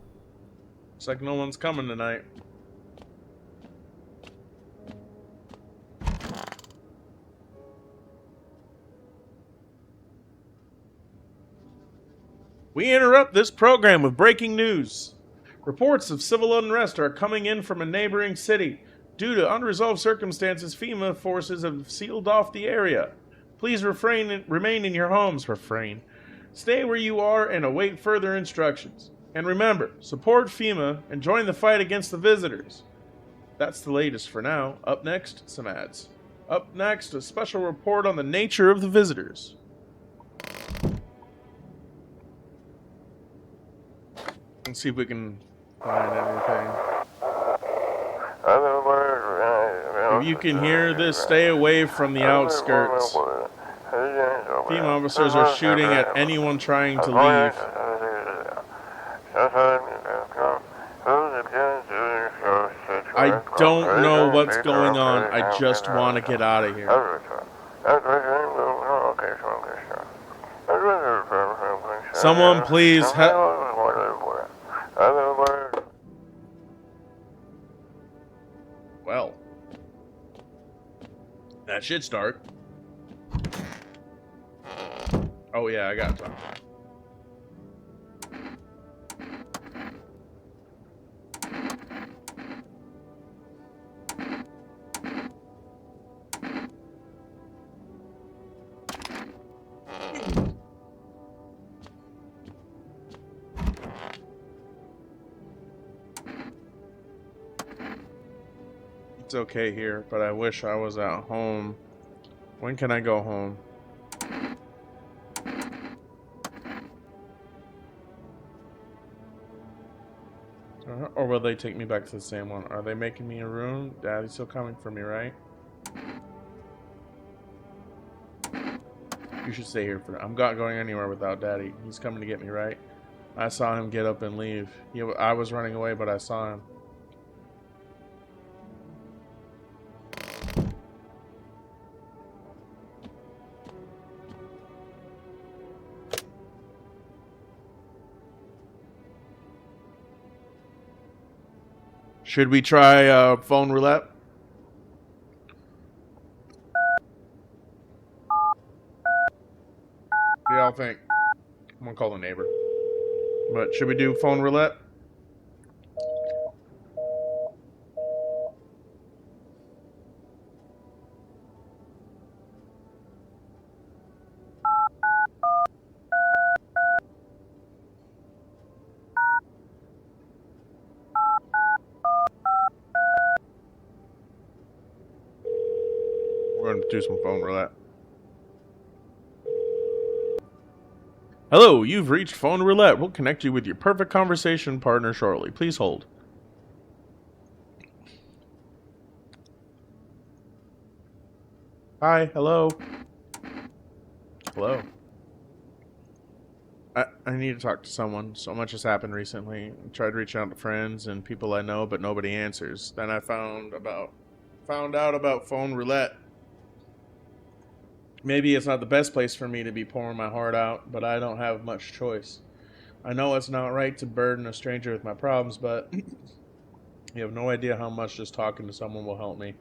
A: looks like no one's coming tonight. We interrupt this program with breaking news. Reports of civil unrest are coming in from a neighboring city. Due to unresolved circumstances, FEMA forces have sealed off the area. Please remain in your homes. Stay where you are and await further instructions. And remember, support FEMA and join the fight against the visitors. That's the latest for now. Up next, some ads. Up next, a special report on the nature of the visitors. Let's see if we can find anything. If you can hear this, stay away from the outskirts. FEMA officers are shooting at anyone trying to leave. I don't know what's going on. I just want to get out of here. Someone please help. Well, that should start. Oh yeah, I got to talk. It's okay here, but I wish I was at home. When can I go home? Or will they take me back to the same one? Are they making me a room? Daddy's still coming for me, right? You should stay here for now. I'm not going anywhere without Daddy. He's coming to get me, right? I saw him get up and leave. I was running away, but I saw him. Should we try phone roulette? What do y'all think? I'm gonna call the neighbor. But should we do phone roulette? We're gonna do some phone roulette. Hello, you've reached phone roulette. We'll connect you with your perfect conversation partner shortly. Please hold. Hi, hello. Hello. I need to talk to someone. So much has happened recently. I tried reaching out to friends and people I know, but nobody answers. Then I found out about phone roulette. Maybe it's not the best place for me to be pouring my heart out, but I don't have much choice. I know it's not right to burden a stranger with my problems, but you have no idea how much just talking to someone will help me.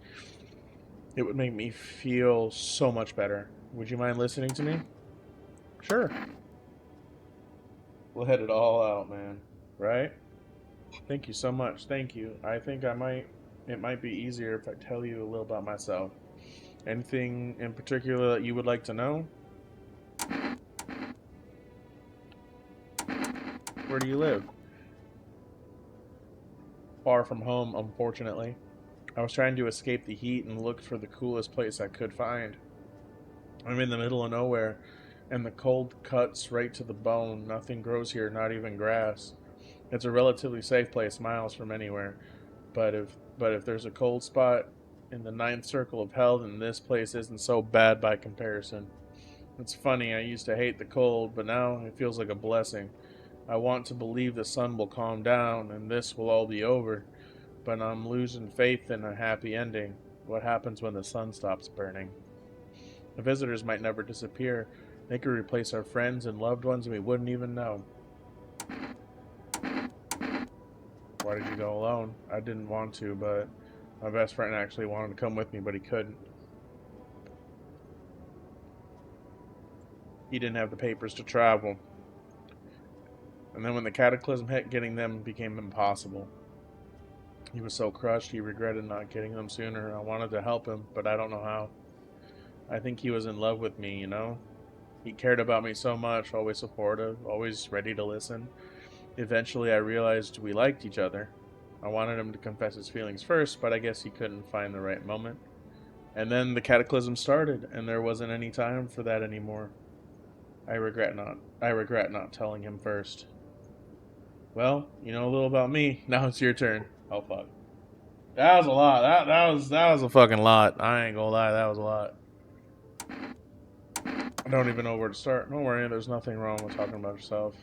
A: It would make me feel so much better. Would you mind listening to me? Sure. We'll head it all out, man. Right? Thank you so much. Thank you. I think it might be easier if I tell you a little about myself. Anything in particular that you would like to know? Where do you live? Far from home, unfortunately. I was trying to escape the heat and looked for the coolest place I could find. I'm in the middle of nowhere, and the cold cuts right to the bone. Nothing grows here, not even grass. It's a relatively safe place, miles from anywhere. But if there's a cold spot in the ninth circle of hell, then this place isn't so bad by comparison. It's funny, I used to hate the cold, but now it feels like a blessing. I want to believe the sun will calm down and this will all be over, but I'm losing faith in a happy ending. What happens when the sun stops burning? The visitors might never disappear. They could replace our friends and loved ones and we wouldn't even know. Why did you go alone? I didn't want to, but my best friend actually wanted to come with me, but he couldn't. He didn't have the papers to travel. And then when the cataclysm hit, getting them became impossible. He was so crushed, he regretted not getting them sooner. I wanted to help him, but I don't know how. I think he was in love with me, you know? He cared about me so much, always supportive, always ready to listen. Eventually, I realized we liked each other. I wanted him to confess his feelings first, but I guess he couldn't find the right moment. And then the cataclysm started, and there wasn't any time for that anymore. I regret not telling him first. Well, you know a little about me. Now it's your turn. Oh fuck. That was a lot. That was a fucking lot. I ain't gonna lie, that was a lot. I don't even know where to start. Don't worry, there's nothing wrong with talking about yourself.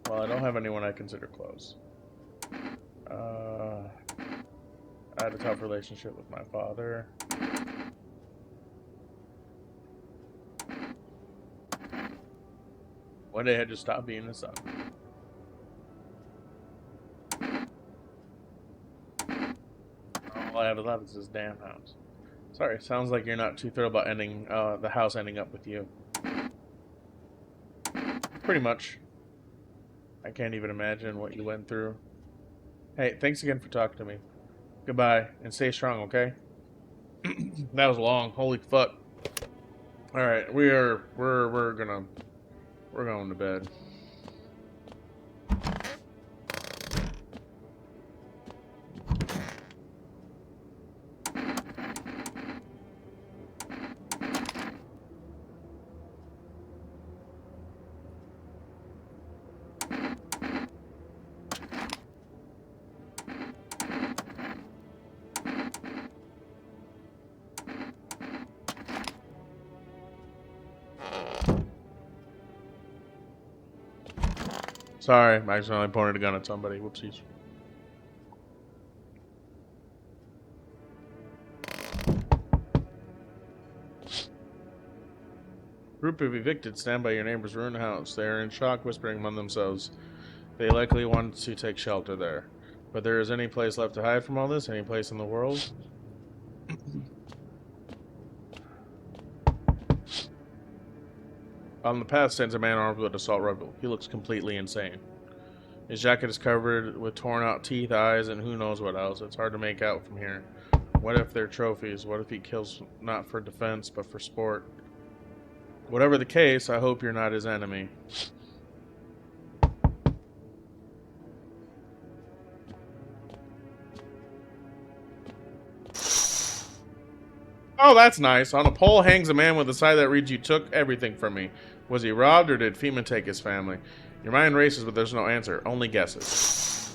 A: Well, I don't have anyone I consider close. I had a tough relationship with my father. One day I just stopped being a son. All I have left is this damn house. Sorry, sounds like you're not too thrilled about ending the house ending up with you. Pretty much. I can't even imagine what you went through. Hey, thanks again for talking to me. Goodbye, and stay strong, okay? That was long. Holy fuck. All right, we're going to bed. Sorry, I accidentally pointed a gun at somebody. Whoopsies. Group of evicted stand by your neighbor's ruined house. They are in shock, whispering among themselves. They likely want to take shelter there. But there is any place left to hide from all this? Any place in the world? On the path stands a man armed with an assault rifle. He looks completely insane. His jacket is covered with torn out teeth, eyes, and who knows what else. It's hard to make out from here. What if they're trophies? What if he kills not for defense, but for sport? Whatever the case, I hope you're not his enemy. Oh, that's nice. On a pole hangs a man with a sign that reads, "You took everything from me." Was he robbed or did FEMA take his family? Your mind races, but there's no answer. Only guesses.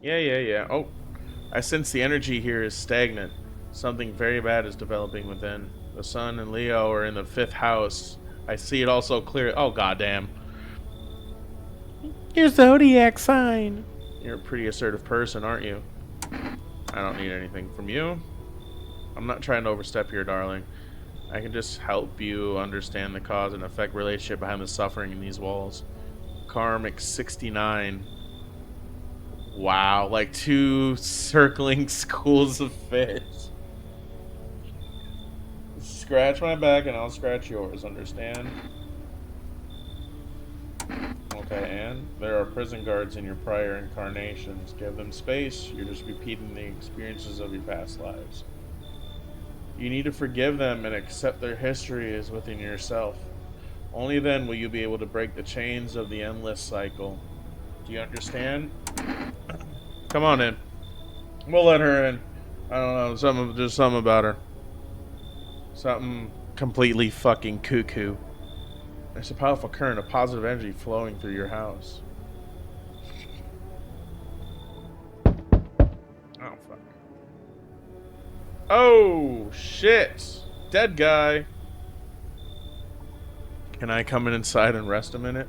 A: Yeah. Oh, I sense the energy here is stagnant. Something very bad is developing within. The sun and Leo are in the 5th house. I see it also clear. Oh, goddamn.
B: Your zodiac sign.
A: You're a pretty assertive person, aren't you? I don't need anything from you. I'm not trying to overstep here, darling. I can just help you understand the cause and effect relationship behind the suffering in these walls. Karmic 69. Wow, like 2 circling schools of fish. Scratch my back and I'll scratch yours, understand? Okay, and there are prison guards in your prior incarnations. Give them space. You're just repeating the experiences of your past lives. You need to forgive them and accept their history as within yourself. Only then will you be able to break the chains of the endless cycle. Do you understand? Come on in. We'll let her in. I don't know, just something about her. Something completely fucking cuckoo. There's a powerful current of positive energy flowing through your house. Oh, fuck. Oh, shit. Dead guy. Can I come inside and rest a minute?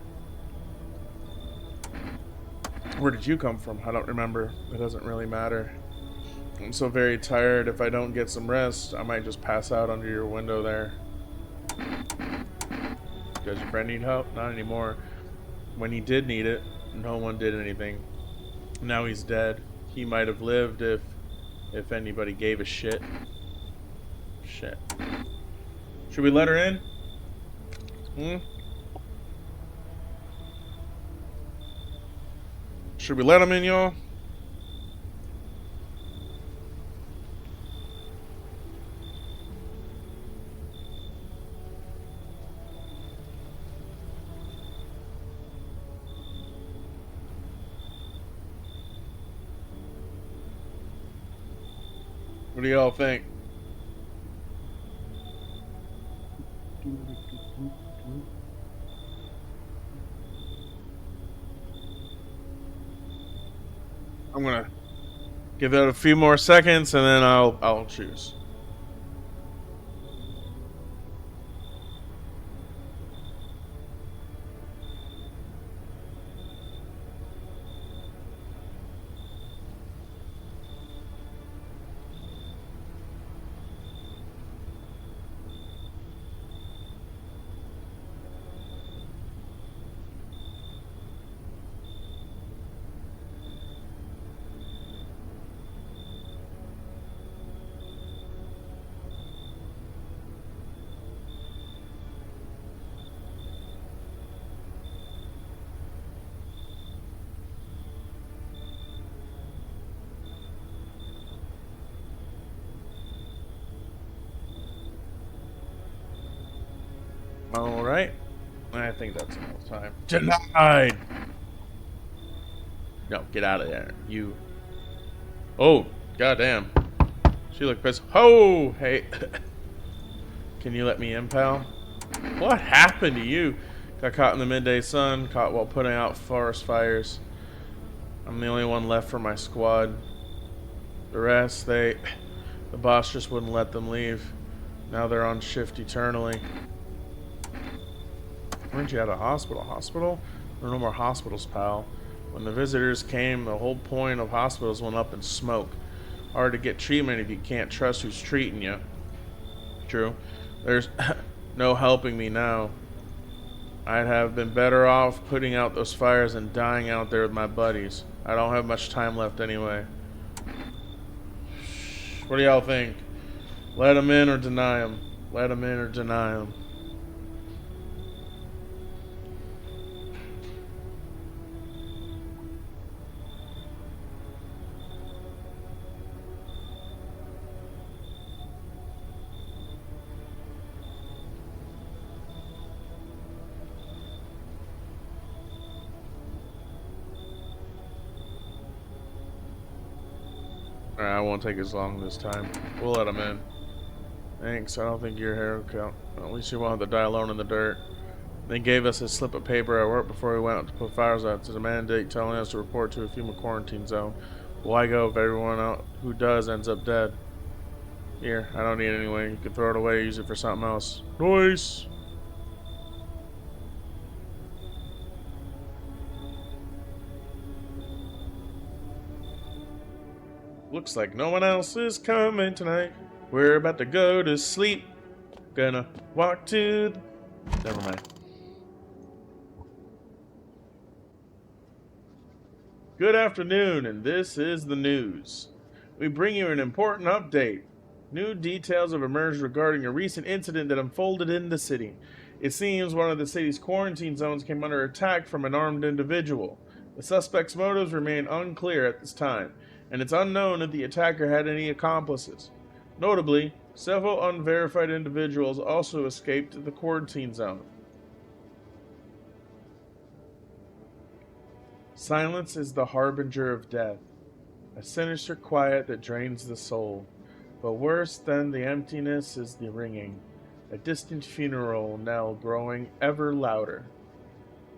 A: Where did you come from? I don't remember. It doesn't really matter. I'm so very tired. If I don't get some rest, I might just pass out under your window there. Does your friend need help? Not anymore. When he did need it, no one did anything. Now he's dead. He might have lived if anybody gave a shit. Shit. Should we let her in? Should we let him in, y'all? What do y'all think? I'm gonna give it a few more seconds and then I'll choose. All right. I think that's enough time. Denied. No, get out of there. You. Oh, goddamn. She looked pissed. Oh, hey. Can you let me in, pal? What happened to you? Got caught in the midday sun, caught while putting out forest fires. I'm the only one left for my squad. The rest, the boss just wouldn't let them leave. Now they're on shift eternally. Weren't you at a hospital? Hospital? There are no more hospitals, pal. When the visitors came, the whole point of hospitals went up in smoke. Hard to get treatment if you can't trust who's treating you. True. There's no helping me now. I'd have been better off putting out those fires and dying out there with my buddies. I don't have much time left anyway. What do y'all think? Let him in or deny him? Let him in or deny him? Alright, I won't take as long this time. We'll let him in. Thanks, I don't think your hair will count. At least you won't have to die alone in the dirt. They gave us a slip of paper at work before we went out to put fires out. It's a mandate telling us to report to a FEMA quarantine zone. Why go if everyone out who does ends up dead? Here, I don't need it anyway. You can throw it away or use it for something else. Nice! Looks like no one else is coming tonight. We're about to go to sleep. Gonna walk to... Never mind. Good afternoon, and this is the news. We bring you an important update. New details have emerged regarding a recent incident that unfolded in the city. It seems one of the city's quarantine zones came under attack from an armed individual. The suspect's motives remain unclear at this time, and it's unknown if the attacker had any accomplices. Notably, several unverified individuals also escaped the quarantine zone. Silence is the harbinger of death, a sinister quiet that drains the soul. But worse than the emptiness is the ringing, a distant funeral knell growing ever louder.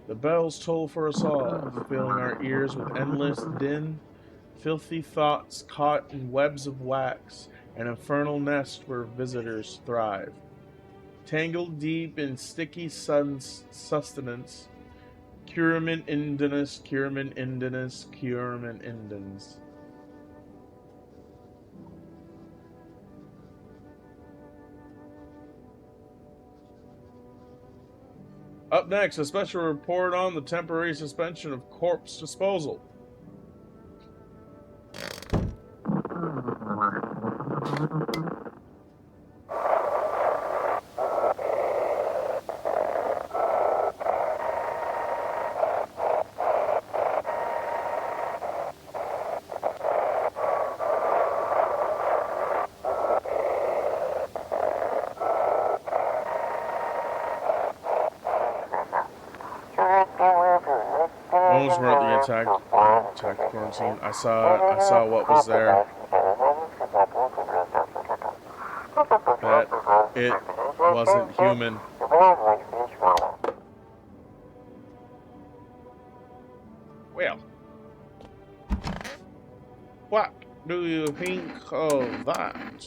A: The bells toll for us all, filling our ears with endless din, filthy thoughts caught in webs of wax, an infernal nest where visitors thrive. Tangled deep in sticky sustenance, curamen indinus, curamen indinus, curamen indens. Up next, a special report on the temporary suspension of corpse disposal. Those weren't the attack quarantine. I saw what was there. That it wasn't human. Well, what do you think of that?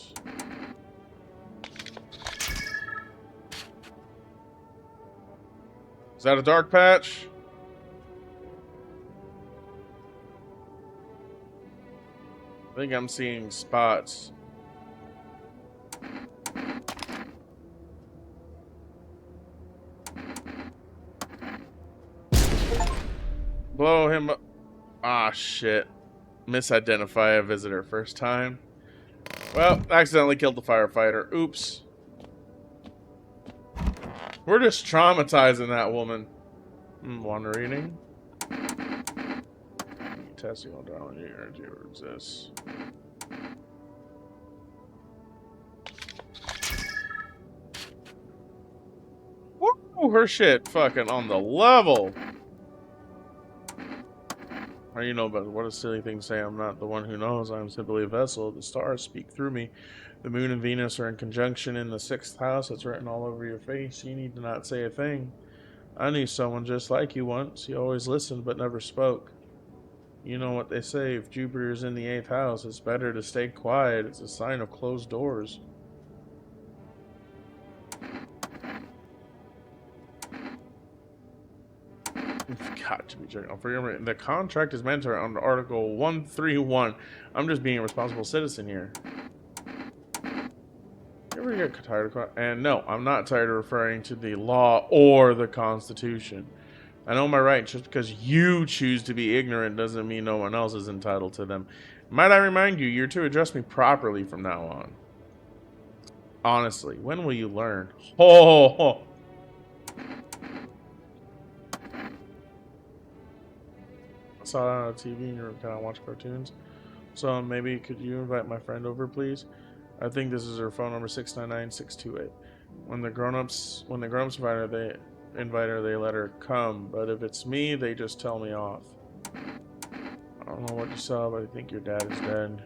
A: Is that a dark patch? I think I'm seeing spots. Blow him up. Ah, shit. Misidentify a visitor first time. Well, accidentally killed the firefighter. Oops. We're just traumatizing that woman. One reading. Testing on darling, you energy exists. Whoop. Oh, her shit fucking on the level. How do you know about it? What a silly thing to say. I'm not the one who knows. I am simply a vessel. The stars speak through me. The moon and Venus are in conjunction in the 6th house. It's written all over your face. You need to not say a thing. I knew someone just like you once. You always listened but never spoke. You know what they say. If Jupiter is in the 8th house, it's better to stay quiet. It's a sign of closed doors. You've got to be joking. The contract is mandatory under Article 131. I'm just being a responsible citizen here. You ever get tired of... And no, I'm not tired of referring to the law or the Constitution. I know my rights. Just because you choose to be ignorant doesn't mean no one else is entitled to them. Might I remind you, you're to address me properly from now on. Honestly, when will you learn? Oh! I saw it on TV and you're kind of watching cartoons. So maybe could you invite my friend over, please? I think this is her phone number 699-628. When the grown-ups invite her, they let her come. But if it's me, they just tell me off. I don't know what you saw, but I think your dad is dead.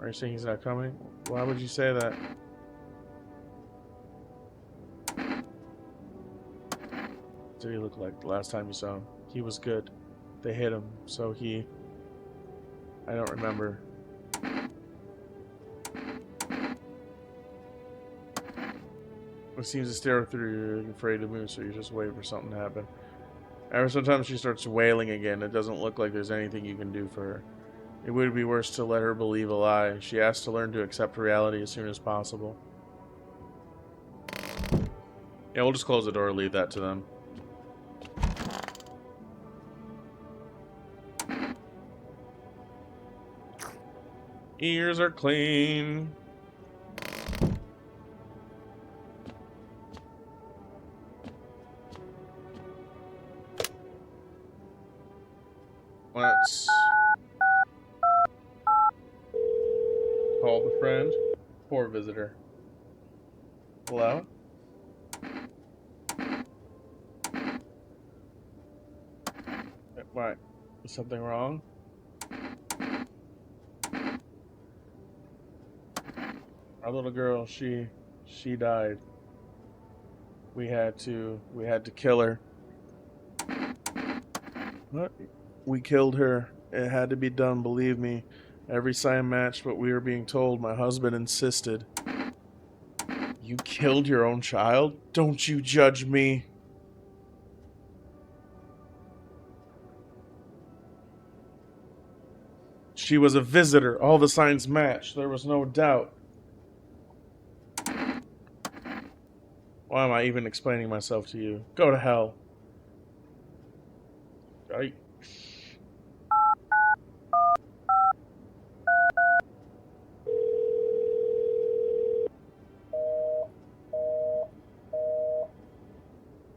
A: Are you saying he's not coming? Why would you say that? What did he look like the last time you saw him? He was good. They hit him, so I don't remember. It seems to stare through you, afraid to move, so you're just waiting for something to happen. Ever sometimes she starts wailing again. It doesn't look like there's anything you can do for her. It would be worse to let her believe a lie. She has to learn to accept reality as soon as possible. Yeah, we'll just close the door and leave that to them. Ears are clean. Let's call the friend. Poor visitor. Hello? What? Is something wrong? Our little girl, she died. We had to kill her. What? We killed her. It had to be done, believe me. Every sign matched what we were being told. My husband insisted. You killed your own child? Don't you judge me. She was a visitor. All the signs matched. There was no doubt. Why am I even explaining myself to you? Go to hell.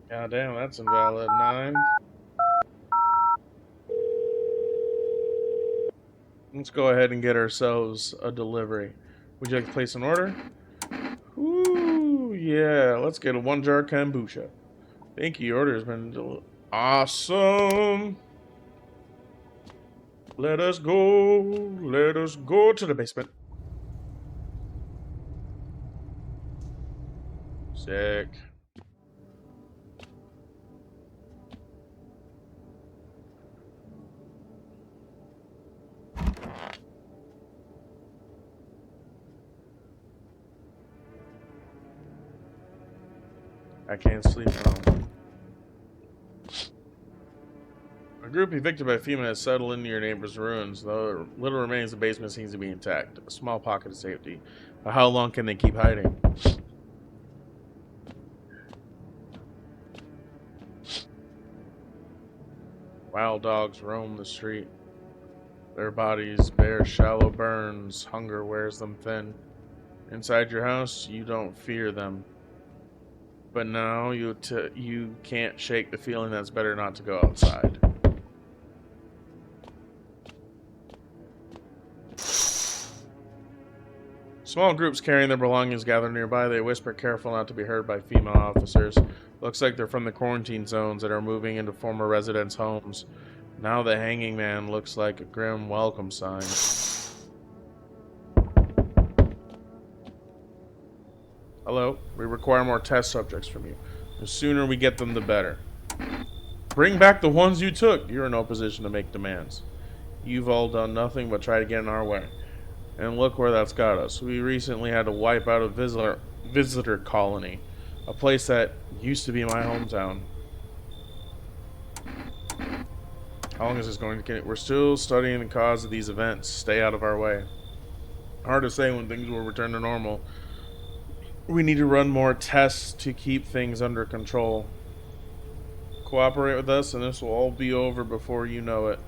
A: God damn, that's invalid. 9. Let's go ahead and get ourselves a delivery. Would you like to place an order? Ooh, yeah. Let's get a 1 jar kombucha. Thank you. Your order has been delivered. Awesome. Let us go. Let us go to the basement. Sick. I can't sleep now. A group evicted by FEMA has settled into your neighbor's ruins. Though little remains, the basement seems to be intact. A small pocket of safety. But how long can they keep hiding? Wild dogs roam the street. Their bodies bear shallow burns. Hunger wears them thin. Inside your house, you don't fear them. But now you can't shake the feeling that it's better not to go outside. Small groups carrying their belongings gather nearby. They whisper, careful not to be heard by female officers. Looks like they're from the quarantine zones that are moving into former residents' homes. Now the hanging man looks like a grim welcome sign. Hello, we require more test subjects from you. The sooner we get them, the better. Bring back the ones you took. You're in no position to make demands. You've all done nothing but try to get in our way. And look where that's got us. We recently had to wipe out a visitor colony. A place that used to be my hometown. How long is this going to get? We're still studying the cause of these events. Stay out of our way. Hard to say when things will return to normal. We need to run more tests to keep things under control. Cooperate with us and this will all be over before you know it.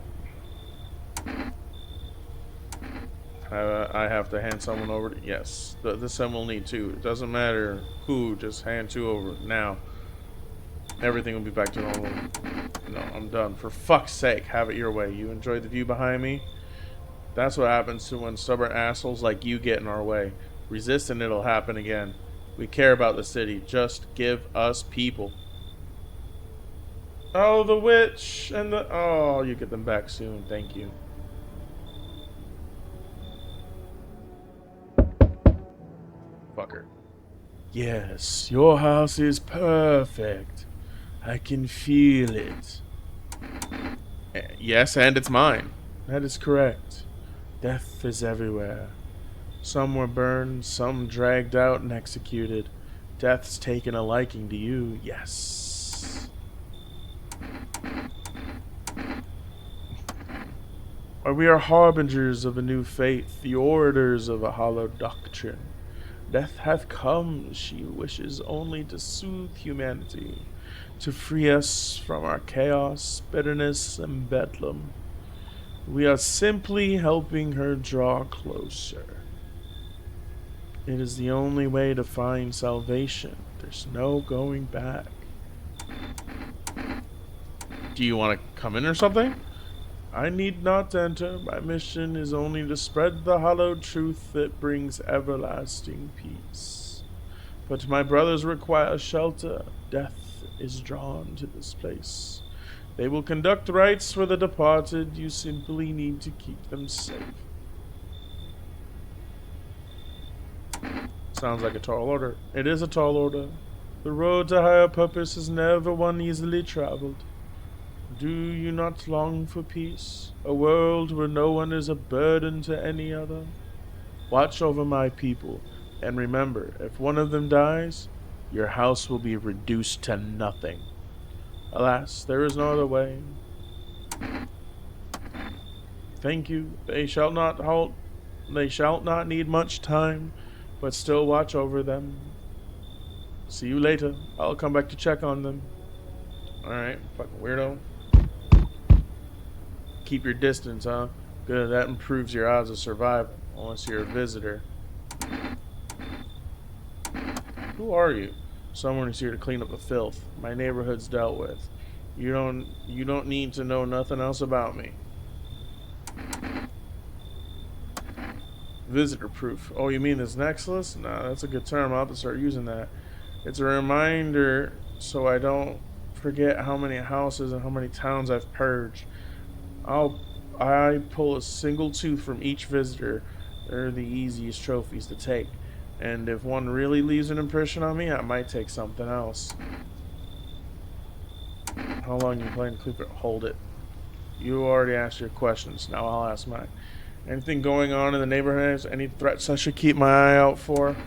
A: I have to hand someone over to... Yes, this time we'll need two. It doesn't matter who, just hand two over now. Everything will be back to normal. No, I'm done. For fuck's sake, have it your way. You enjoy the view behind me? That's what happens to when stubborn assholes like you get in our way. Resist and it'll happen again. We care about the city. Just give us people. Oh, the witch and the... Oh, you get them back soon. Thank you. Fucker.
B: Yes, your house is perfect. I can feel it.
A: Yes, and it's mine.
B: That is correct. Death is everywhere. Some were burned, some dragged out and executed. Death's taken a liking to you, yes. We are harbingers of a new faith, the orators of a hollow doctrine. Death hath come, she wishes only to soothe humanity, to free us from our chaos, bitterness, and bedlam. We are simply helping her draw closer. It is the only way to find salvation. There's no going back.
A: Do you want to come in or something?
B: I need not enter. My mission is only to spread the hallowed truth that brings everlasting peace. But my brothers require shelter. Death is drawn to this place. They will conduct rites for the departed. You simply need to keep them safe.
A: Sounds like a tall order.
B: It is a tall order. The road to higher purpose is never one easily traveled. Do you not long for peace? A world where no one is a burden to any other? Watch over my people, and remember, if one of them dies, your house will be reduced to nothing. Alas, there is no other way. Thank you. They shall not halt. They shall not need much time, but still watch over them. See you later. I'll come back to check on them.
A: Alright, fucking weirdo.
B: Keep your distance, huh? Good, that improves your odds of survival, unless you're a visitor.
A: Who are you?
B: Someone who's here to clean up the filth. My neighborhood's dealt with. You don't need to know nothing else about me. Visitor proof. Oh, you mean this necklace? Nah, that's a good term. I'll have to start using that. It's a reminder so I don't forget how many houses and how many towns I've purged. I pull a single tooth from each visitor. They're the easiest trophies to take. And if one really leaves an impression on me, I might take something else. How long you plan to keep it? Hold it. You already asked your questions. Now I'll ask mine. Anything going on in the neighborhood? Any threats I should keep my eye out for?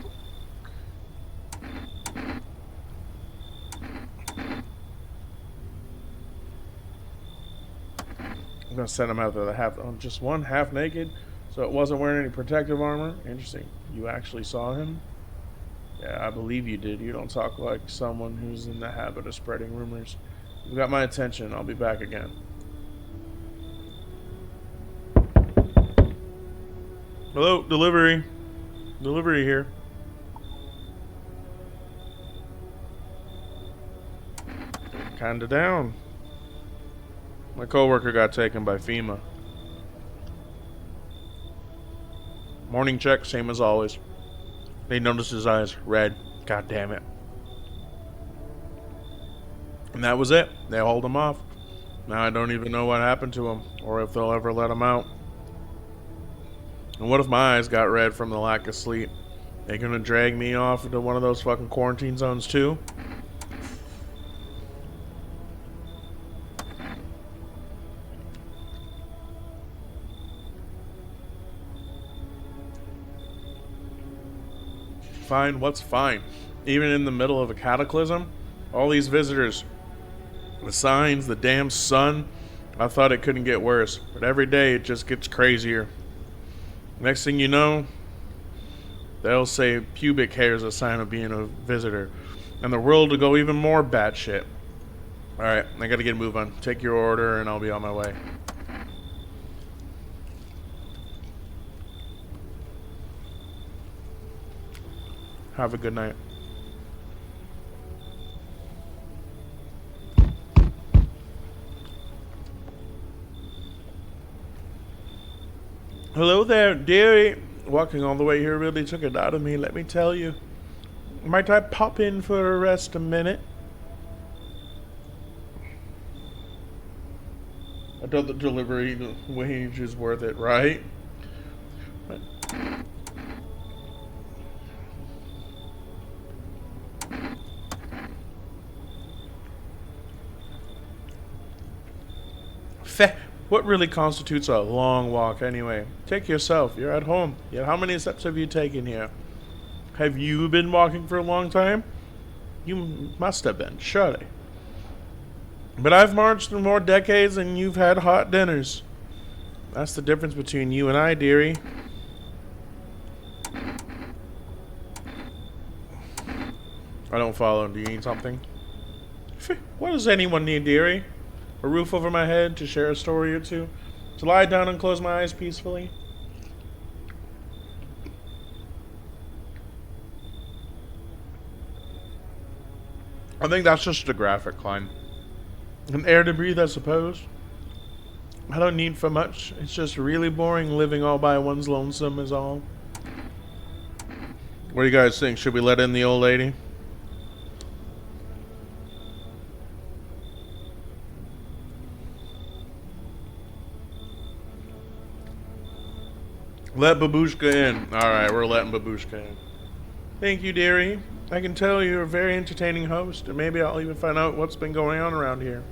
B: I'm gonna send him out there just one half naked, so it wasn't wearing any protective armor. Interesting. You actually saw him? Yeah, I believe you did. You don't talk like someone who's in the habit of spreading rumors. You've got my attention. I'll be back again. Hello, delivery. Delivery here. Kinda down. My coworker got taken by FEMA. Morning check, same as always.
A: They noticed his eyes red. God damn it. And that was it. They hauled him off. Now I don't even know what happened to him, or if they'll ever let him out. And what if my eyes got red from the lack of sleep? They gonna drag me off into one of those fucking quarantine zones too? Fine, what's fine? Even in the middle of a cataclysm? All these visitors. The signs, the damn sun. I thought it couldn't get worse, but every day it just gets crazier. Next thing you know, they'll say pubic hair is a sign of being a visitor, and the world will go even more batshit. Alright, I gotta get a move on. Take your order and I'll be on my way. Have a good night. Hello there, dearie. Walking all the way here really took it out of me, let me tell you. Might I pop in for a rest a minute? I thought the delivery wage is worth it, right? What really constitutes a long walk anyway? Take yourself, you're at home. Yet how many steps have you taken here? Have you been walking for a long time? You must have been, surely. But I've marched through more decades than you've had hot dinners. That's the difference between you and I, dearie. I don't follow. Do you need something? What does anyone need, dearie? A roof over my head, to share a story or two, to lie down and close my eyes peacefully. I think that's just a graphic line. An air to breathe, I suppose. I don't need for much. It's just really boring living all by one's lonesome is all. What do you guys think? Should we let in the old lady? Let Babushka in. Alright, we're letting Babushka in. Thank you, dearie. I can tell you're a very entertaining host, and maybe I'll even find out what's been going on around here.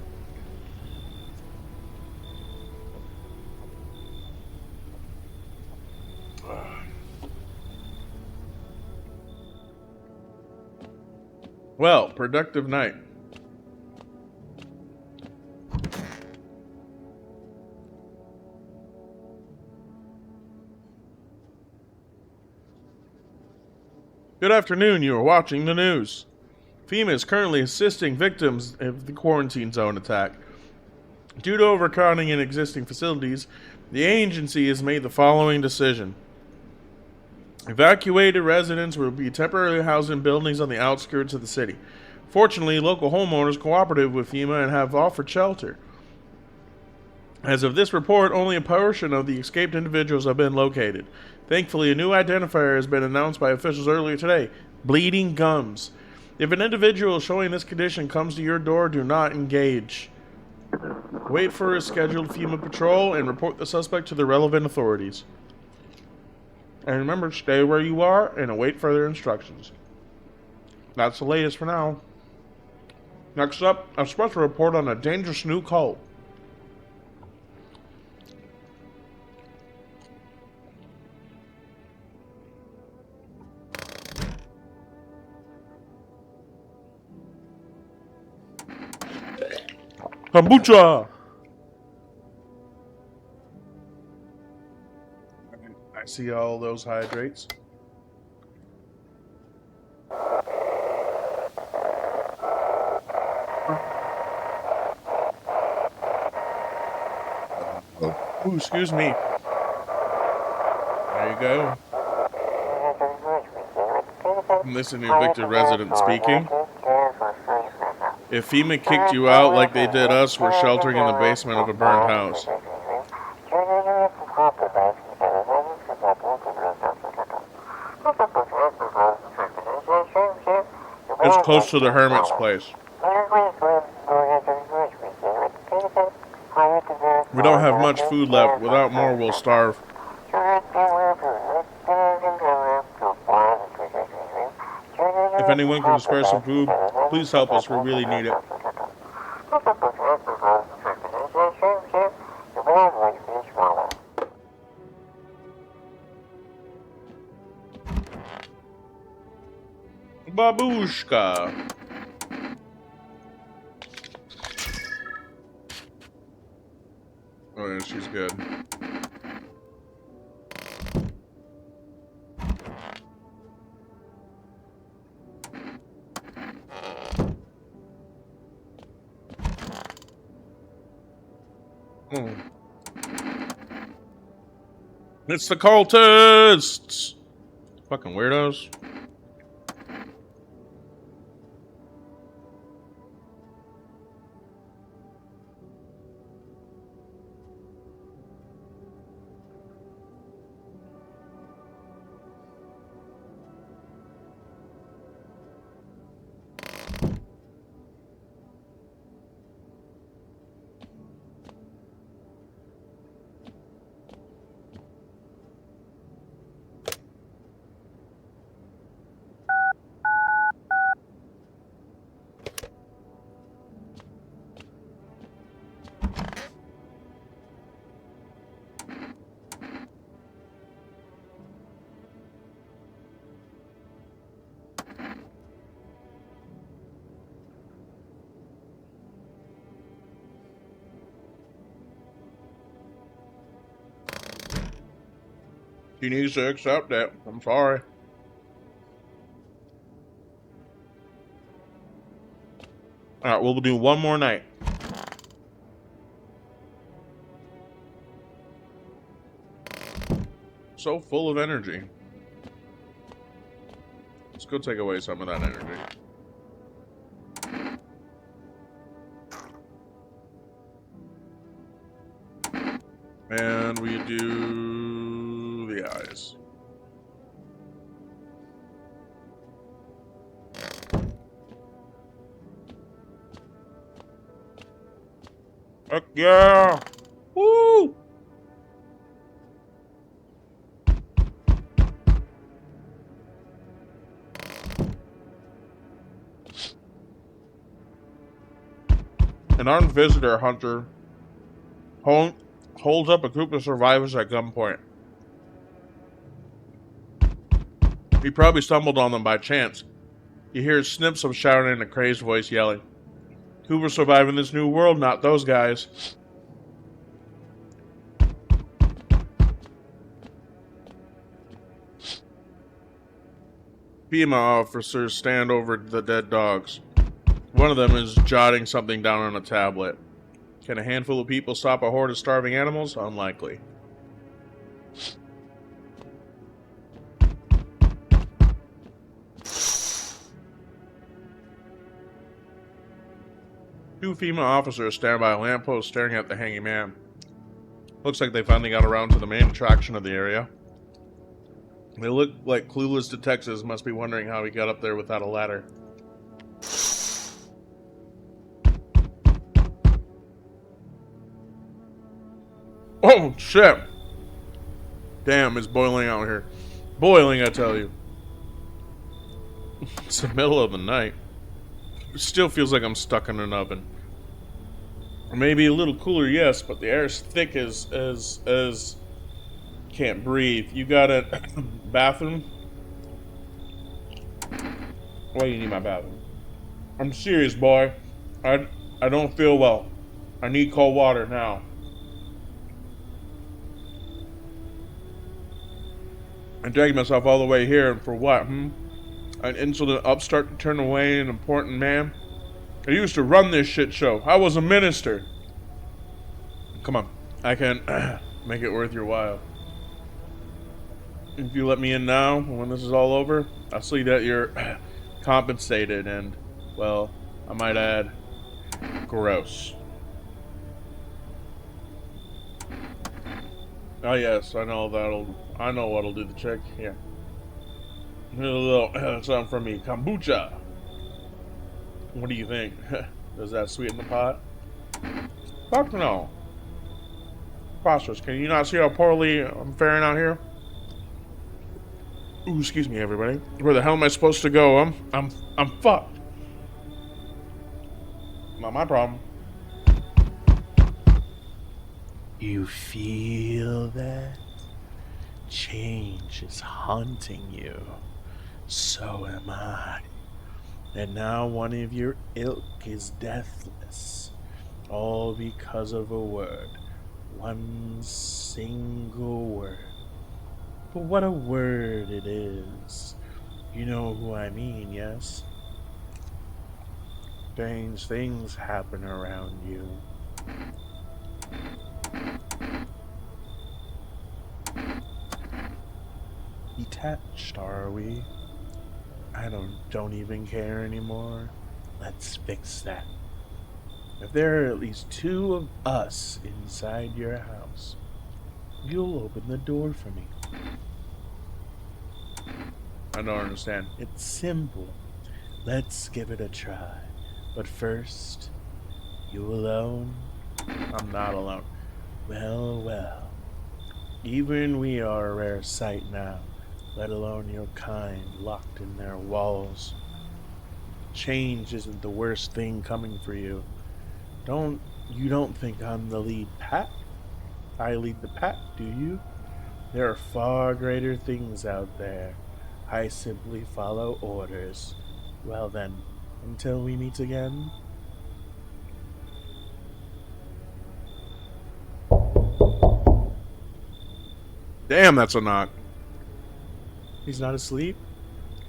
A: Well, productive night. Good afternoon, you are watching the news. FEMA is currently assisting victims of the quarantine zone attack. Due to overcrowding in existing facilities, the agency has made the following decision. Evacuated residents will be temporarily housed in buildings on the outskirts of the city. Fortunately, local homeowners cooperated with FEMA and have offered shelter. As of this report, only a portion of the escaped individuals have been located. Thankfully, a new identifier has been announced by officials earlier today: bleeding gums. If an individual showing this condition comes to your door, do not engage. Wait for a scheduled FEMA patrol and report the suspect to the relevant authorities. And remember, stay where you are and await further instructions. That's the latest for now. Next up, a special report on a dangerous new cult. Kombucha! I see all those hydrates. Ooh, excuse me. There you go. Listen to evicted resident speaking. If FEMA kicked you out like they did us, we're sheltering in the basement of a burned house. It's close to the hermit's place. We don't have much food left. Without more, we'll starve. If anyone can spare some food, please help us. We really need it. Babushka. Oh yeah, she's good. It's the cultists! Fucking weirdos. She needs to accept that. I'm sorry. Alright, we'll do one more night. So full of energy. Let's go take away some of that energy. And we do the eyes. Heck yeah! Woo! An armed visitor hunter holds up a group of survivors at gunpoint. He probably stumbled on them by chance. You hear snips of shouting and a crazed voice yelling. Who will survive in this new world? Not those guys. FEMA officers stand over the dead dogs. One of them is jotting something down on a tablet. Can a handful of people stop a horde of starving animals? Unlikely. Two FEMA officers stand by a lamppost staring at the hanging man. Looks like they finally got around to the main attraction of the area. They look like clueless detectives, must be wondering how he got up there without a ladder. Oh, shit! Damn, it's boiling out here. Boiling, I tell you. It's the middle of the night. It still feels like I'm stuck in an oven. Maybe a little cooler, yes, but the air is thick as can't breathe. You got a bathroom? Why do you need my bathroom? I'm serious, boy. I don't feel well. I need cold water now. I dragged myself all the way here, and for what, An insolent upstart to turn away an important man? I used to run this shit show. I was a minister. Come on. I can make it worth your while. If you let me in now, when this is all over, I'll see that you're compensated and, well, I might add, gross. Oh yes, I know what'll do the trick. Here. Here's a little something from me. Kombucha. What do you think? Does that sweeten the pot? Fuck no. Preposterous. Can you not see how poorly I'm faring out here? Ooh, excuse me, everybody. Where the hell am I supposed to go? I'm fucked. Not my problem.
B: You feel that? Change is haunting you. So am I. And now one of your ilk is deathless. All because of a word. One single word. But what a word it is. You know who I mean, yes? Strange things happen around you. Detached, are we? I don't even care anymore. Let's fix that. If there are at least 2 of us inside your house, you'll open the door for me.
A: I don't understand.
B: It's simple. Let's give it a try. But first, you alone?
A: I'm not alone.
B: Well, well. Even we are a rare sight now, let alone your kind locked in their walls. Change isn't the worst thing coming for you. You don't think I'm the lead pack? I lead the pack, do you? There are far greater things out there. I simply follow orders. Well then, until we meet again.
A: Damn, that's a knock.
B: He's not asleep?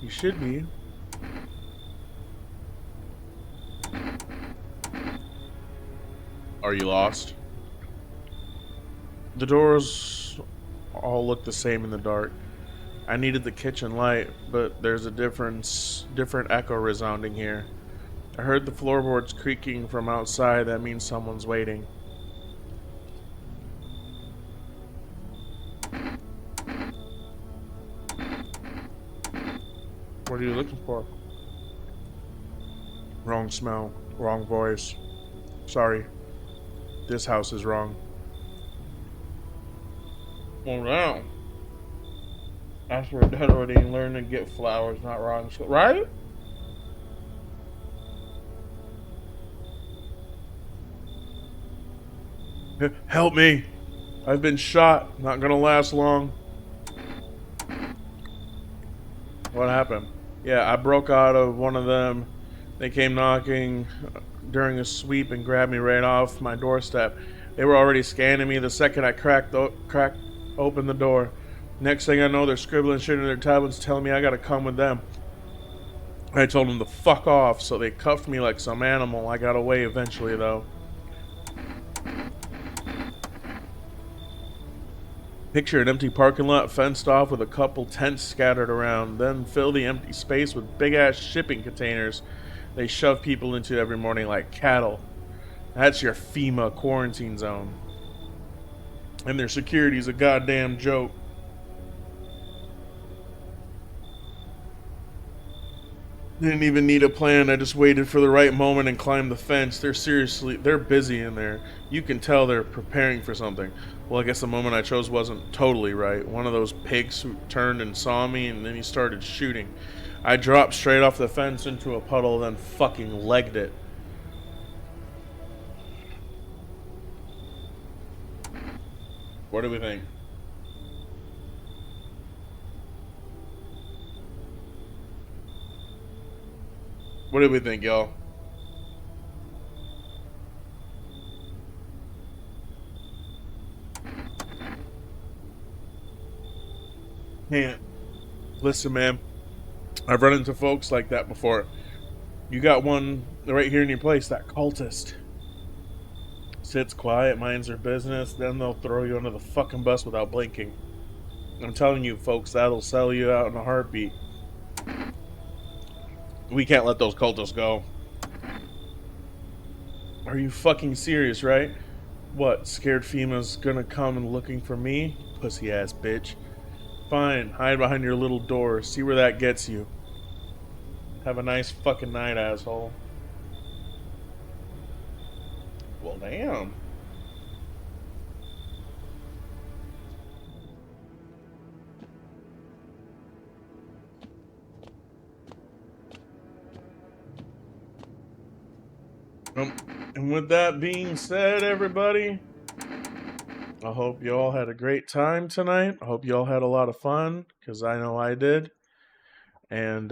B: He should be.
A: Are you lost? The doors all look the same in the dark. I needed the kitchen light, but there's a different echo resounding here. I heard the floorboards creaking from outside. That means someone's waiting. What are you looking for? Wrong smell, wrong voice. Sorry. This house is wrong. Well, now. After a dead already, learn to get flowers, not wrong. Right? Help me. I've been shot. Not gonna last long. What happened? Yeah, I broke out of one of them. They came knocking during a sweep and grabbed me right off my doorstep. They were already scanning me the second I cracked open the door. Next thing I know, they're scribbling shit in their tablets telling me I gotta come with them. I told them to fuck off, so they cuffed me like some animal. I got away eventually, though. Picture an empty parking lot fenced off with a couple tents scattered around. Then fill the empty space with big-ass shipping containers they shove people into every morning like cattle. That's your FEMA quarantine zone. And their security's a goddamn joke. Didn't even need a plan. I just waited for the right moment and climbed the fence. They're busy in there. You can tell they're preparing for something. Well, I guess the moment I chose wasn't totally right. One of those pigs who turned and saw me, and then he started shooting. I dropped straight off the fence into a puddle, then fucking legged it. What do we think? What do we think, y'all? Can't. Listen, man. I've run into folks like that before. You got one right here in your place, that cultist. Sits quiet, minds their business, then they'll throw you under the fucking bus without blinking. I'm telling you, folks, that'll sell you out in a heartbeat. We can't let those cultists go. Are you fucking serious, right? What, scared FEMA's gonna come and looking for me? Pussy ass bitch. Fine, hide behind your little door. See where that gets you. Have a nice fucking night, asshole. Well, damn. And with that being said, everybody, I hope you all had a great time tonight. I hope you all had a lot of fun, because I know I did. And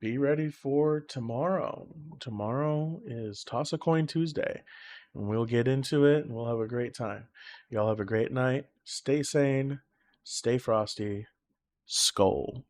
A: be ready for tomorrow. Tomorrow is Toss a Coin Tuesday, and we'll get into it and we'll have a great time. Y'all have a great night. Stay sane, stay frosty. Skull.